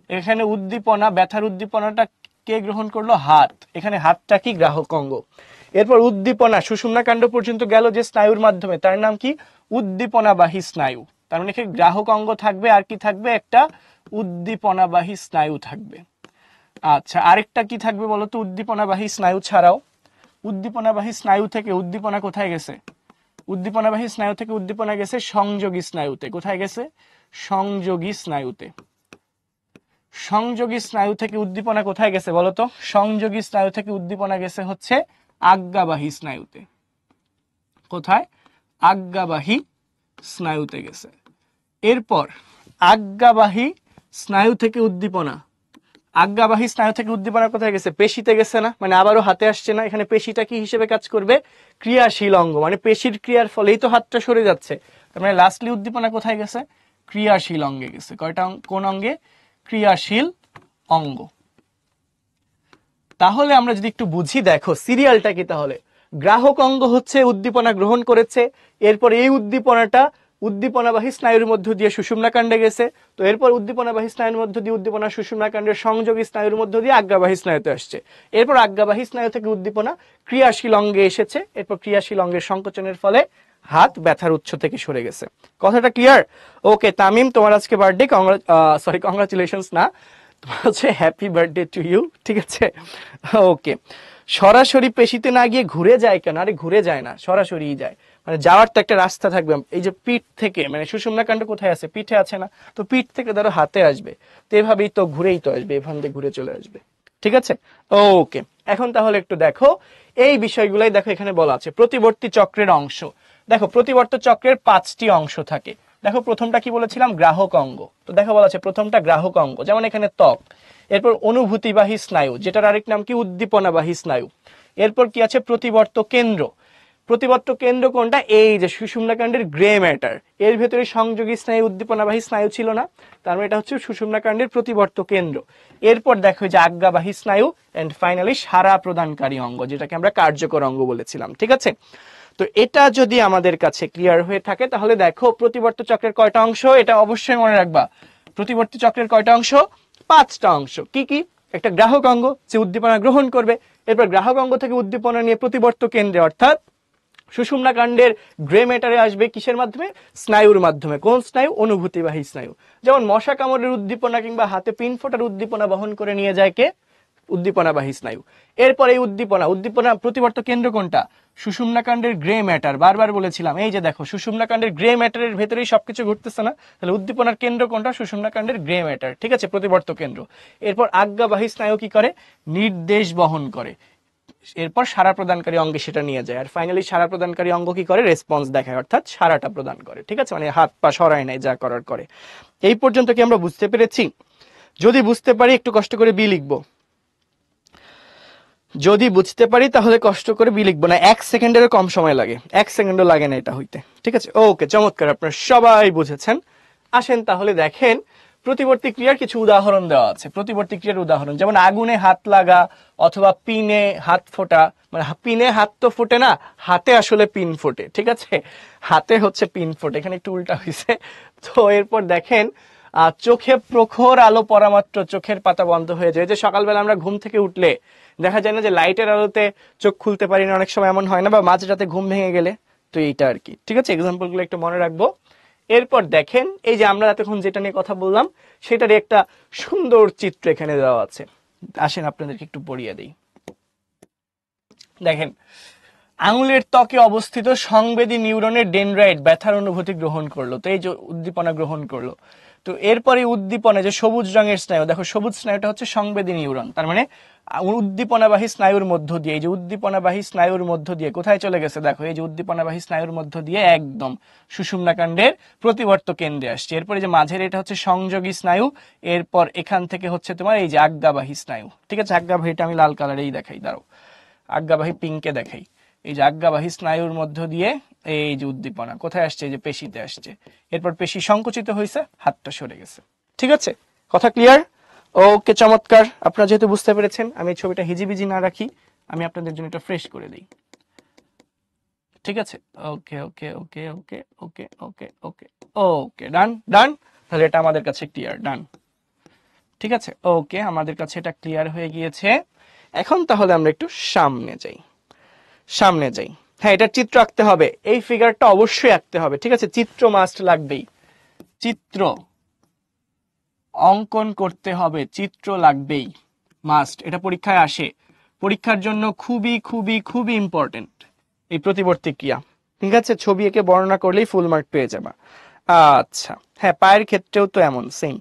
এখানে উদ্দীপনা, ব্যথার উদ্দীপনাটা কে গ্রহণ করলো? হাত। এখানে হাতটা কি? গ্রাহক অঙ্গ। এরপর উদ্দীপনা সুষুম্না কাণ্ড পর্যন্ত গেল যে স্নায়ুর মাধ্যমে, তার নাম কি? উদ্দীপনাবাহী স্নায়ু। তার মানে এখানে গ্রাহক অঙ্গ থাকবে, আর কি থাকবে? একটা উদ্দীপনাবাহী স্নায়ু থাকবে। আচ্ছা, আরেকটা কি থাকবে বলতো? উদ্দীপনাবাহী স্নায়ু ছাড়াও উদ্দীপনাবাহী স্নায়ু থেকে উদ্দীপনা কোথায় গেছে? উদ্দীপনাবাহী স্নায়ু থেকে উদ্দীপনা গেছে সংযোগী স্নায়ুতে। কোথায় গেছে? সংযোগী স্নায়ুতে। সংযোগী স্নায়ু থেকে উদ্দীপনা কোথায় গেছে বলতো? সংযোগী স্নায়ু থেকে উদ্দীপনা গেছে হচ্ছে আজ্ঞাবাহী স্নায়ুতে। কোথায়? আজ্ঞাবাহী স্নায়ুতে গেছে। এরপর আজ্ঞাবাহী স্নায়ু থেকে উদ্দীপনা, আজ্ঞাবাহী স্নায়ু থেকে উদ্দীপনা কোথায় গেছে? পেশিতে গেছে না, মানে আবারও হাতে আসছে না। এখানে পেশিটা কি হিসেবে কাজ করবে? ক্রিয়াশীল অঙ্গ, মানে পেশির ক্রিয়ার ফলেই তো হাতটা সরে যাচ্ছে। তার মানে লাস্টলি উদ্দীপনা কোথায় গেছে? ক্রিয়াশীল অঙ্গে গেছে। কয়টা? কোন অঙ্গে? ক্রিয়াশীল অঙ্গ। তাহলে আমরা যদি একটু বুঝি, দেখো সিরিয়ালটা কি, তাহলে গ্রাহক অঙ্গ হচ্ছে উদ্দীপনা গ্রহণ করেছে, এরপর এই উদ্দীপনাটা উদ্দীপনাবাহী স্নায়ুর মধ্য দিয়ে সুষুম্না কাণ্ডে গেছে, তো এরপর উদ্দীপনাবাহী স্নায়ুর মধ্য দিয়ে উদ্দীপনা সুষুম্না কাণ্ডের সংযোগী স্নায়ুর মধ্য দিয়ে আজ্ঞাবাহী স্নায়ুতে আসছে। এরপর আজ্ঞাবাহী স্নায়ু থেকে উদ্দীপনা ক্রিয়াশীল অঙ্গে এসেছে, এরপর ক্রিয়াশীল অঙ্গের সংকোচনের ফলে হাত ব্যথার উৎস থেকে সরে গেছে। কথাটা ক্লিয়ার? ওকে তামিম, তোমার আজকে বার্থডে, কংগ্রাচুলেশনস না, তোমার হচ্ছে হ্যাপি বার্থডে টু ইউ। ঠিক আছে, ওকে। সরাসরি পেশিতে না গিয়ে ঘুরে যায় কেন? আরে ঘুরে যায় না, সরাসরি যায়। মানে যাওয়ার তো একটা রাস্তা থাকবে। এই যে পিঠ থেকে, মানে সুষুম্না কাণ্ড কোথায় আছে? পিঠে আছে না, তো পিঠ থেকে ধরো হাতে আসবে, তো এভাবেই তো ঘুরেই তো আসবে, এখান থেকে ঘুরে চলে আসবে। ঠিক আছে, ওকে। এখন তাহলে একটু দেখো এই বিষয়গুলাই, দেখো এখানে বলা আছে প্রতিবর্তী চক্রের অংশ। দেখো প্রতিবর্তী চক্রের 5টি অংশ থাকে। দেখো প্রথমটা কি বলেছিলাম? গ্রাহক অঙ্গ। তো দেখো বলা আছে প্রথমটা গ্রাহক অঙ্গ, যেমন এখানে ত্বক। এরপর অনুভূতিবাহী স্নায়ু, যেটার আরেক নাম কি? উদ্দীপনাবাহী স্নায়ু। এরপর কি আছে? প্রতিবর্ত কেন্দ্র। প্রতিবর্ত কেন্দ্র কোনটা? এই যে সুষুম্না কাণ্ডের গ্রে ম্যাটার, এর ভেতরে সংযোগী স্নায়ু, উদ্দীপনাবাহী স্নায়ু ছিল না, তার মানে এটা হচ্ছে সুষুম্না কাণ্ডের প্রতিবর্ত কেন্দ্র। এরপর দেখো যে আজ্ঞাবাহী স্নায়ু, এন্ড ফাইনালি সাড়া প্রদানকারী অঙ্গ, যেটাকে আমরা কার্যকর অঙ্গ বলেছিলাম। ঠিক আছে, তো এটা যদি আমাদের কাছে ক্লিয়ার হয়ে থাকে, তাহলে দেখো প্রতিবর্ত চক্রের কয়টা অংশ, এটা অবশ্যই মনে রাখবা। প্রতিবর্তী চক্রের কয়টা অংশ? 5টা অংশ। কি কি? একটা গ্রাহক অঙ্গ, যে উদ্দীপনা গ্রহণ করবে, এরপর গ্রাহক অঙ্গ থেকে উদ্দীপনা নিয়ে প্রতিবর্ত কেন্দ্রে, অর্থাৎ সুষুম্না কাণ্ডের গ্রে ম্যাটারে আসবে কিসের মাধ্যমে? স্নায়ুর মাধ্যমে। কোন স্নায়ু? অনুভূতিবাহী স্নায়ু। যেমন মশা কামড়ের উদ্দীপনা কিংবা হাতে পিন ফোটার উদ্দীপনা বহন করে নিয়ে যায় কে? উদ্দীপনাবাহী স্নায়ু। এরপর এই উদ্দীপনা প্রতিবর্ত কেন্দ্র কোনটা? সুষুম্না কাণ্ডের গ্রে ম্যাটার। বারবার বলেছিলাম, এই যে দেখো সুষুম্না কাণ্ডের গ্রে ম্যাটারের ভেতরেই সবকিছু ঘটতেছে না, তাহলে উদ্দীপনার কেন্দ্র কোনটা? সুষুম্না কাণ্ডের গ্রে ম্যাটার। ঠিক আছে, প্রতিবর্ত কেন্দ্র। এরপর আজ্ঞাবাহী স্নায়ু কি করে? নির্দেশ বহন করে, এরপর সাড়া প্রদানকারী অঙ্গে সেটা নিয়ে যায়, আর ফাইনালি সাড়া প্রদানকারী অঙ্গ কি করে? রেসপন্স দেখায়, অর্থাৎ সাড়াটা প্রদান করে। ঠিক আছে, মানে হাত পা সরায় নেয়, যা করার করে। এই পর্যন্ত কি আমরা বুঝতে পেরেছি? যদি বুঝতে পারি একটু কষ্ট করে বি লিখবো, যদি বুঝতে পারি তাহলে কষ্ট করে বি লিখবো না। 1 সেকেন্ডেরও কম সময় লাগে, 1 সেকেন্ডও লাগে না এটা হইতে। ঠিক আছে, ওকে, চমৎকার, আপনারা সবাই বুঝেছেন। আসেন তাহলে দেখেন প্রতিবর্তী ক্রিয়ার কিছু উদাহরণ দেওয়া আছে। প্রতিবর্তী ক্রিয়ার উদাহরণ যেমন আগুনে হাত লাগা অথবা পিনে হাত ফোটা, মানে পিনে হাত তো ফোটে না, হাতে আসলে পিন ফোটে, ঠিক আছে, হাতে হচ্ছে পিন ফোটে, এখানে একটু উল্টা হয়েছে। তো এরপর দেখেন চোখে প্রখর আলো পড়া মাত্র চোখের পাতা বন্ধ হয়ে যায়। যে সকালবেলা আমরা ঘুম থেকে উঠলে দেখা যায় না যে লাইটের আলোতে চোখ খুলতে পারি না, অনেক সময় এমন হয় না, বা মাঝরাতে ঘুম ভেঙে গেলে, তো এইটা আর কি, ঠিক আছে, এক্সাম্পল গুলো একটু মনে রাখবো। এরপর দেখেন এই যে আমরা এতক্ষণ যেটা নিয়ে কথা বললাম সেটারই একটা সুন্দর চিত্র এখানে দেওয়া আছে। আসেন আপনাদেরকে একটু পড়িয়ে দিই। দেখেন, আঙুলের ত্বকে অবস্থিত সংবেদী নিউরনের ডেনড্রাইট ব্যথার অনুভূতি গ্রহণ করলো, তো এই যে উদ্দীপনা গ্রহণ করলো। তো এরপরে উদ্দীপনা যে সবুজ রঙের স্নায়ু, দেখো সবুজ স্নায়ুটা হচ্ছে সংবেদী নিউরন, তার মানে উদ্দীপনাবাহী স্নায়ুর মধ্য দিয়ে, এই যে উদ্দীপনাবাহী স্নায়ুর মধ্য দিয়ে কোথায় চলে গেছে, দেখো এই যে উদ্দীপনাবাহী স্নায়ুর মধ্য দিয়ে একদম সুষুম্নাকাণ্ডের প্রতিবর্ত কেন্দ্রে আসছে। এরপরে যে মাঝের এটা হচ্ছে সংযোগী স্নায়ু, এরপর এখান থেকে হচ্ছে তোমার এই যে আজ্ঞাবাহী স্নায়ু, ঠিক আছে, আজ্ঞাবাহীটা আমি লাল কালারেই দেখাই, দাঁড়াও আজ্ঞাবাহী পিঙ্কে দেখাই। এই যে আজ্ঞাবাহী স্নায়ুর মধ্য দিয়ে এই যে উদ্দীপনা কোথায় আসছে, এই যে পেশিতে আসছে, এরপর পেশি সংকুচিত হয়েছে, হাতটা সরে গেছে, ঠিক আছে, কথা ক্লিয়ার? ওকে, চমৎকার। আপনারা যেহেতু বুঝতে পেরেছেন, আমি এই ছবিটা হিজিবিজি না রাখি, আমি আপনাদের জন্য এটা ফ্রেশ করে দিই, ঠিক আছে, ওকে ওকে ওকে ওকে ওকে ওকে ওকে ওকে, ডান ডান, তাহলে এটা আমাদের কাছে ক্লিয়ার, ডান, ঠিক আছে, ওকে, আমাদের কাছে এটা ক্লিয়ার হয়ে গিয়েছে। এখন তাহলে আমরা একটু সামনে যাই, সামনে যাই। হ্যাঁ, এটা চিত্র আঁকতে হবে, এই ফিগারটা অবশ্যই আঁকতে হবে, ঠিক আছে, চিত্র মাস্ট লাগবেই, চিত্র অঙ্কন করতে হবে, চিত্র লাগবেই, মাস্ট, এটা পরীক্ষায় আসে, পরীক্ষার জন্য খুবই খুবই খুবই ইম্পর্টেন্ট এই প্রতিবর্তী ক্রিয়া, ঠিক আছে, ছবি এঁকে বর্ণনা করলেই ফুল মার্ক পেয়ে যাবা। আচ্ছা, হ্যাঁ, পায়ের ক্ষেত্রেও তো এমন সেম।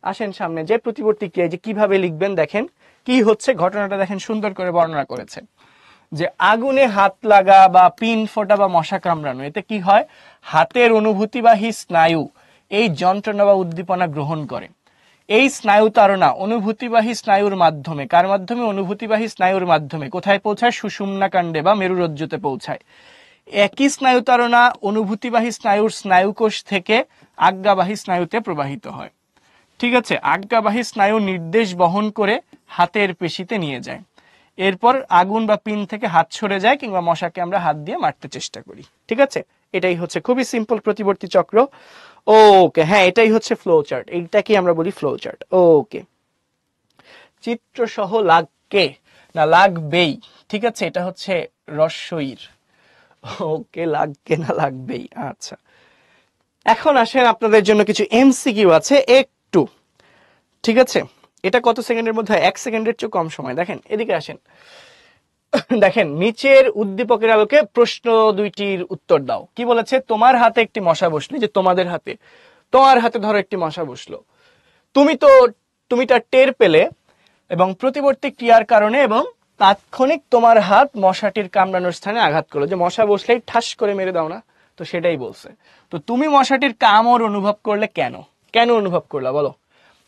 আসেন সামনে যে প্রতিবর্তী ক্রিয়া, যে কিভাবে লিখবেন দেখেন কি হচ্ছে, ঘটনাটা দেখেন সুন্দর করে বর্ণনা করেছে, যে আগুনে হাত লাগা বা পিন ফোটা বা মশা কামড়ানো, এতে কি হয়, হাতের অনুভূতিবাহী স্নায়ু এই যন্ত্রণা বা উদ্দীপনা গ্রহণ করে। এই স্নায়ু তাড়না অনুভূতিবাহী স্নায়ুর মাধ্যমে, কার মাধ্যমে, অনুভূতিবাহী স্নায়ুর মাধ্যমে কোথায় পৌঁছায়, সুষুম্না কাণ্ডে বা মেরুরজ্জুতে পৌঁছায়। একই স্নায়ু তাড়না অনুভূতিবাহী স্নায়ুর স্নায়ুকোষ থেকে আজ্ঞাবাহী স্নায়ুতে প্রবাহিত হয়, ঠিক আছে, আজ্ঞাবাহী স্নায়ু নির্দেশ বহন করে হাতের পেশিতে নিয়ে যায়, এরপর আগুন বা পিন থেকে হাত সরে যায়, কিংবা মশাকে আমরা হাত দিয়ে মারতে চেষ্টা করি, ঠিক আছে, এটাই হচ্ছে খুবই সিম্পল প্রতিবর্তী চক্র। ওকে, হ্যাঁ, এটাই হচ্ছে ফ্লো চার্ট, এইটাকে আমরা বলি ফ্লো চার্ট। ওকে, চিত্র সহ লাগকে না লাগবেই, ঠিক আছে, এটা হচ্ছে রস্বইর, ওকে, লাগকে না লাগবেই। আচ্ছা, এখন আসেন আপনাদের জন্য কিছু এমসিকিউ আছে একটু, ঠিক আছে, এটা কত সেকেন্ডের মধ্যে হয়, 1 সেকেন্ডের চেয়ে কম সময়। দেখেন এদিকে আসেন, দেখেন নিচের উদ্দীপকের আলোকে প্রশ্ন দুইটির উত্তর দাও। কি বলেছে, তোমার হাতে একটি মশা বসলো, যে তোমাদের হাতে, তোমার হাতে ধরো একটি মশা বসলো, তুমি তার টের পেলে এবং প্রতিবর্তী ক্রিয়ার কারণে এবং তাৎক্ষণিক তোমার হাত মশাটির কামড়ানোর স্থানে আঘাত করলো, যে মশা বসলেই ঠাস করে মেরে দাও না, তো সেটাই বলছে। তো তুমি মশাটির কামড় অনুভব করলে কেন, কেন অনুভব করলা বলো,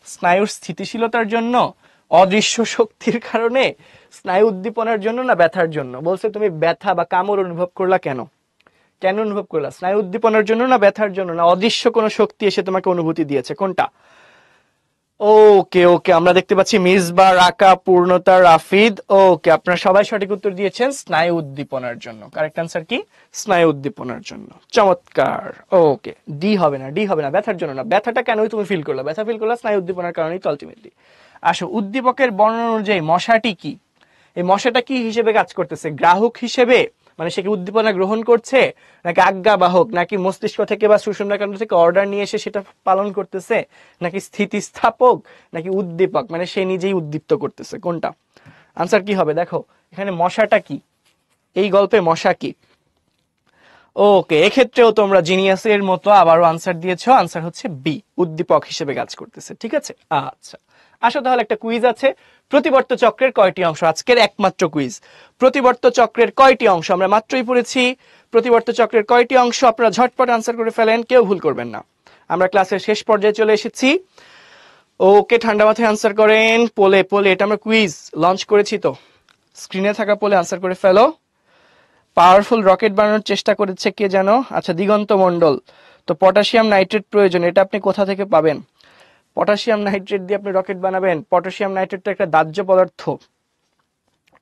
স্নায়ুর স্থিতিশীলতার জন্য, অদৃশ্য শক্তির কারণে, স্নায়ু উদ্দীপনার জন্য, না ব্যথার জন্য? বলছে তুমি ব্যথা বা কামড় অনুভব করলা কেন, কেন অনুভব করলা, স্নায়ু উদ্দীপনার জন্য না ব্যথার জন্য, না অদৃশ্য কোনো শক্তি এসে তোমাকে অনুভূতি দিয়েছে, কোনটা? ওকে ওকে, আমরা দেখতে পাচ্ছি মিসবা, রাকা, পূর্ণতা, রাফিদ, ওকে, আপনারা সবাই সঠিক উত্তর দিয়েছেন স্নায়ু উদ্দীপনার জন্য। কারেক্ট আনসার কি, স্নায়ু উদ্দীপনার জন্য, চমৎকার। ওকে, ডি হবে না, ডি হবে না, ব্যথার জন্য না, ব্যথাটা কেনই তুমি ফিল করলা, ব্যথা ফিল করলা স্নায়ু উদ্দীপনার কারণেই তো আলটিমেটলি। আসো, উদ্দীপকের বর্ণনা অনুযায়ী মশাটি কি, এই মশাটা কি হিসেবে কাজ করতেছে, গ্রাহক হিসেবে, মানে সে কি উদ্দীপনা গ্রহণ করছে, নাকি আজ্ঞাবাহক, নাকি মস্তিষ্ক থেকে বা সুষুম্নাকাণ্ড থেকে অর্ডার নিয়ে এসে সেটা পালন করতেছে, নাকি স্থিতিস্থাপক, নাকি উদ্দীপক, মানে সে নিজেই উদ্দীপ্ত করতেছে, কোনটা? আনসার কি হবে, দেখো এখানে মশাটা কি, এই গল্পে মশা কি? ওকে, এক্ষেত্রেও তোমরা জিনিয়াসের মতো আবারও আনসার দিয়েছো, আনসার হচ্ছে বি, উদ্দীপক হিসেবে কাজ করতেছে, ঠিক আছে। আচ্ছা, আসো তাহলে একটা কুইজ আছে, প্রতিবর্ত চক্রের কয়টি অংশ, আজকের একমাত্র কুইজ, প্রতিবর্ত চক্রের কয়টি অংশ, আমরা মাত্রই পড়েছি প্রতিবর্ত চক্রের কয়টি অংশ, আপনারা ঝটপট আনসার করে ফেলেন, কেউ ভুল করবেন না, আমরা ক্লাসের শেষ পর্যায়ে চলে এসেছি। ওকে, ঠান্ডা মাথায় আনসার করেন, পোলে পোলে, এটা আমরা কুইজ লঞ্চ করেছি, তো স্ক্রিনে থাকা পোলে আনসার করে ফেলো। পাওয়ারফুল রকেট বানানোর চেষ্টা করেছে কে জানো, আচ্ছা দিগন্ত মন্ডল, তো পটাশিয়াম নাইট্রেট প্রয়োজন, এটা আপনি কোথা থেকে পাবেন, পটাশিয়াম নাইট্রেট দিয়ে আপনি রকেট বানাবেন, পটাশিয়াম নাইট্রেট তো একটা দাহ্য পদার্থ,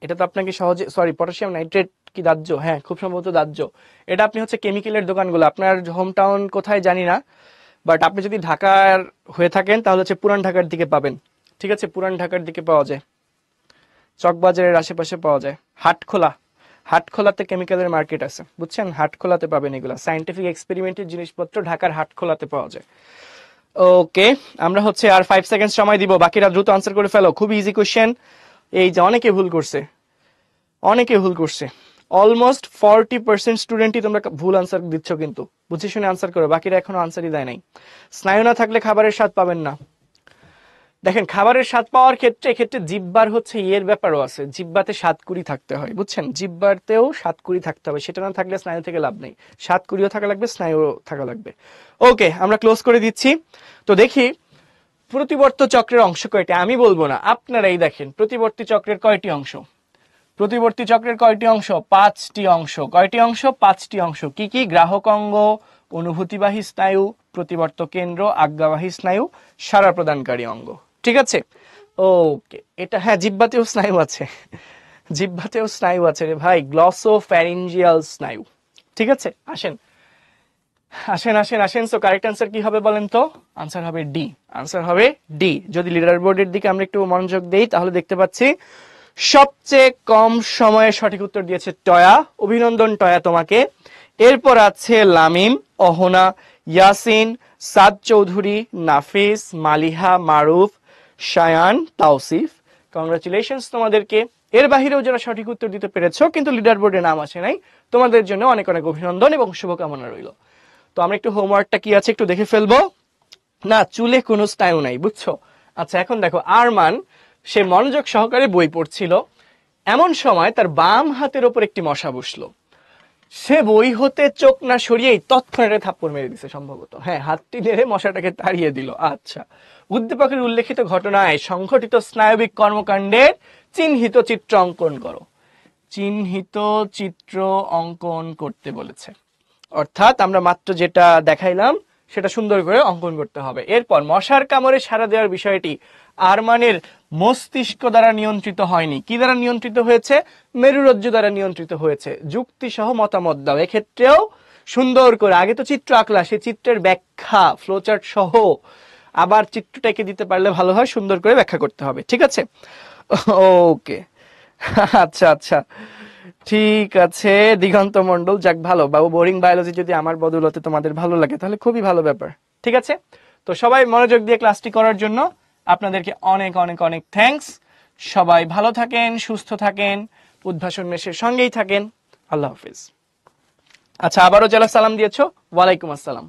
এটা তো আপনাকে সহজে, সরি, পটাশিয়াম নাইট্রেট কি দাহ্য? হ্যাঁ, খুব সম্ভবত দাহ্য। এটা আপনি হচ্ছে কেমিক্যালের দোকানগুলো, আপনার হোম টাউন কোথায় জানি না, বাট আপনি যদি ঢাকার হয়ে থাকেন তাহলে হচ্ছে পুরান ঢাকার দিকে পাবেন। ঠিক আছে, পুরান ঢাকার দিকে পাওয়া যায়, চকবাজারের আশেপাশে পাওয়া যায়। হাটখোলা, হাটখোলাতে কেমিক্যালের মার্কেট আছে, বুঝছেন? হাটখোলাতে পাবেন এগুলো, সায়েন্টিফিক এক্সপেরিমেন্টের জিনিসপত্র ঢাকার হাটখোলাতে পাওয়া যায়। ওকে, আমরা হচ্ছে আর 5 সেকেন্ড সময় দিব, বাকিরা দ্রুত আনসার করে ফেলো। খুব ইজি কোশ্চেন। এই যে অনেকে ভুল করছে, অনেকে ভুল করছে, অলমোস্ট 40% স্টুডেন্টই তোমরা ভুল আনসার দিচ্ছ, কিন্তু বুঝে শুনে আনসার করো, বাকিরা এখনো আনসারই দেয় নাই। স্নায়ু না থাকলে খাবারের স্বাদ পাবেন না। দেখেন, খাবারের স্বাদ পাওয়ার ক্ষেত্রে এক্ষেত্রে জিহ্বার হচ্ছে ইয়ের ব্যাপারও আছে, জিহ্বাতে স্বাদকুড়ি থাকতে হয়, বুঝছেন? জিহ্বাতেও স্বাদকুড়ি থাকতে হবে, সেটা না থাকলে স্নায়ু থেকে লাভ নেই। স্বাদকুড়িও থাকা লাগবে, স্নায়ুও থাকা লাগবে। ওকে, আমরা ক্লোজ করে দিচ্ছি। তো দেখি প্রতিবর্ত চক্রের অংশ কয়টি, আমি বলবো না, আপনারাই দেখেন প্রতিবর্তী চক্রের কয়টি অংশ। প্রতিবর্তী চক্রের কয়টি অংশ? 5টি অংশ। কয়টি অংশ? 5টি অংশ। কি কি? গ্রাহক অঙ্গ, অনুভূতিবাহী স্নায়ু, প্রতিবর্ত কেন্দ্র, আজ্ঞাবাহী স্নায়ু, সাড়া প্রদানকারী অঙ্গ। ঠিক আছে, ওকে। এটা হ্যাঁ, জিহ্বাতেও স্নায়ু আছে, জিহ্বাতেও স্নায়ু আছে রে ভাই, গ্লসোফ্যারিঞ্জিয়াল স্নায়ু। ঠিক আছে, আসেন আসেন আসেন আসেন। সো কারেক্ট আনসার কি হবে বলেন তো? আনসার হবে ডি, আনসার হবে ডি। যদি লিডার বোর্ডের দিকে আমরা একটু মনোযোগ দেই তাহলে দেখতে পাচ্ছি সবচেয়ে কম সময়ে সঠিক উত্তর দিয়েছে টয়া। অভিনন্দন টয়া তোমাকে। এরপর আছে লামিম, অহনা, ইয়াসিন, সাদ চৌধুরী, নাফিস, মালিহা, মারুফ, শায়ান, তাওসিফ। কংগ্রাচুলেশনস তোমাদেরকে। এর বাহিরেও যারা সঠিক উত্তর দিতে পেরেছো কিন্তু লিডার বোর্ডে নাম আসে নাই, তোমাদের জন্য অনেক অনেক অভিনন্দন এবং শুভকামনা রইল। তো আমরা একটু হোমওয়ার্কটা কি আছে একটু দেখে ফেলবো। না, চুলে কোনো স্নায়ু নাই, বুঝছো? আচ্ছা, এখন দেখো আরমান, সে মনোযোগ সহকারে বই পড়ছিল, এমন সময় তার বাম হাতের ওপর একটি মশা বসলো। সে বই হতে চোখ না সরিয়েই তৎক্ষণাৎ থাপ্পড় মেরে দিছে সম্ভবত, হ্যাঁ, হাতটি নেড়ে মশাটাকে তাড়িয়ে দিল। আচ্ছা, উদ্দীপকের উল্লেখিত ঘটনায় সংঘটিত স্নায়বিক কর্মকাণ্ডের চিহ্নিত চিত্র অঙ্কন করো। চিহ্নিত চিত্র অঙ্কন করতে বলেছে, অর্থাৎ আমরা মাত্র যেটা দেখাইলাম সেটা সুন্দর করে অঙ্কন করতে হবে। এরপর মশার কামড়ে সাড়া দেওয়ার বিষয়টি আরমানের মস্তিষ্ক দ্বারা নিয়ন্ত্রিত হয়নি, কি দ্বারা নিয়ন্ত্রিত হয়েছে? মেরুরজ্জু দ্বারা নিয়ন্ত্রিত হয়েছে। যুক্তি সহ মতামত দাও। এক্ষেত্রেও সুন্দর করে, আগে তো চিত্র আঁকলা, সেই চিত্রের ব্যাখ্যা ফ্লোচার্ট সহ আবার চিত্রটাকে দিতে পারলে ভালো হয়, সুন্দর করে ব্যাখ্যা করতে হবে। ঠিক আছে, ওকে। আচ্ছা আচ্ছা, ঠিক আছে দিগন্ত মন্ডল, যাক ভালো বাবু, বোরিং বায়োলজি যদি আমার বদৌলতে তোমাদের ভালো লাগে তাহলে খুবই ভালো ব্যাপার। ঠিক আছে, তো সবাই মনোযোগ দিয়ে ক্লাসটি করার জন্য আপনাদেরকে অনেক অনেক অনেক থ্যাঙ্কস। সবাই ভালো থাকেন, সুস্থ থাকেন, উদ্ভাসন মেশের সঙ্গেই থাকেন। আল্লাহ হাফিজ। আচ্ছা, আবারও যারা সালাম দিয়েছো, ওয়ালাইকুম আসসালাম।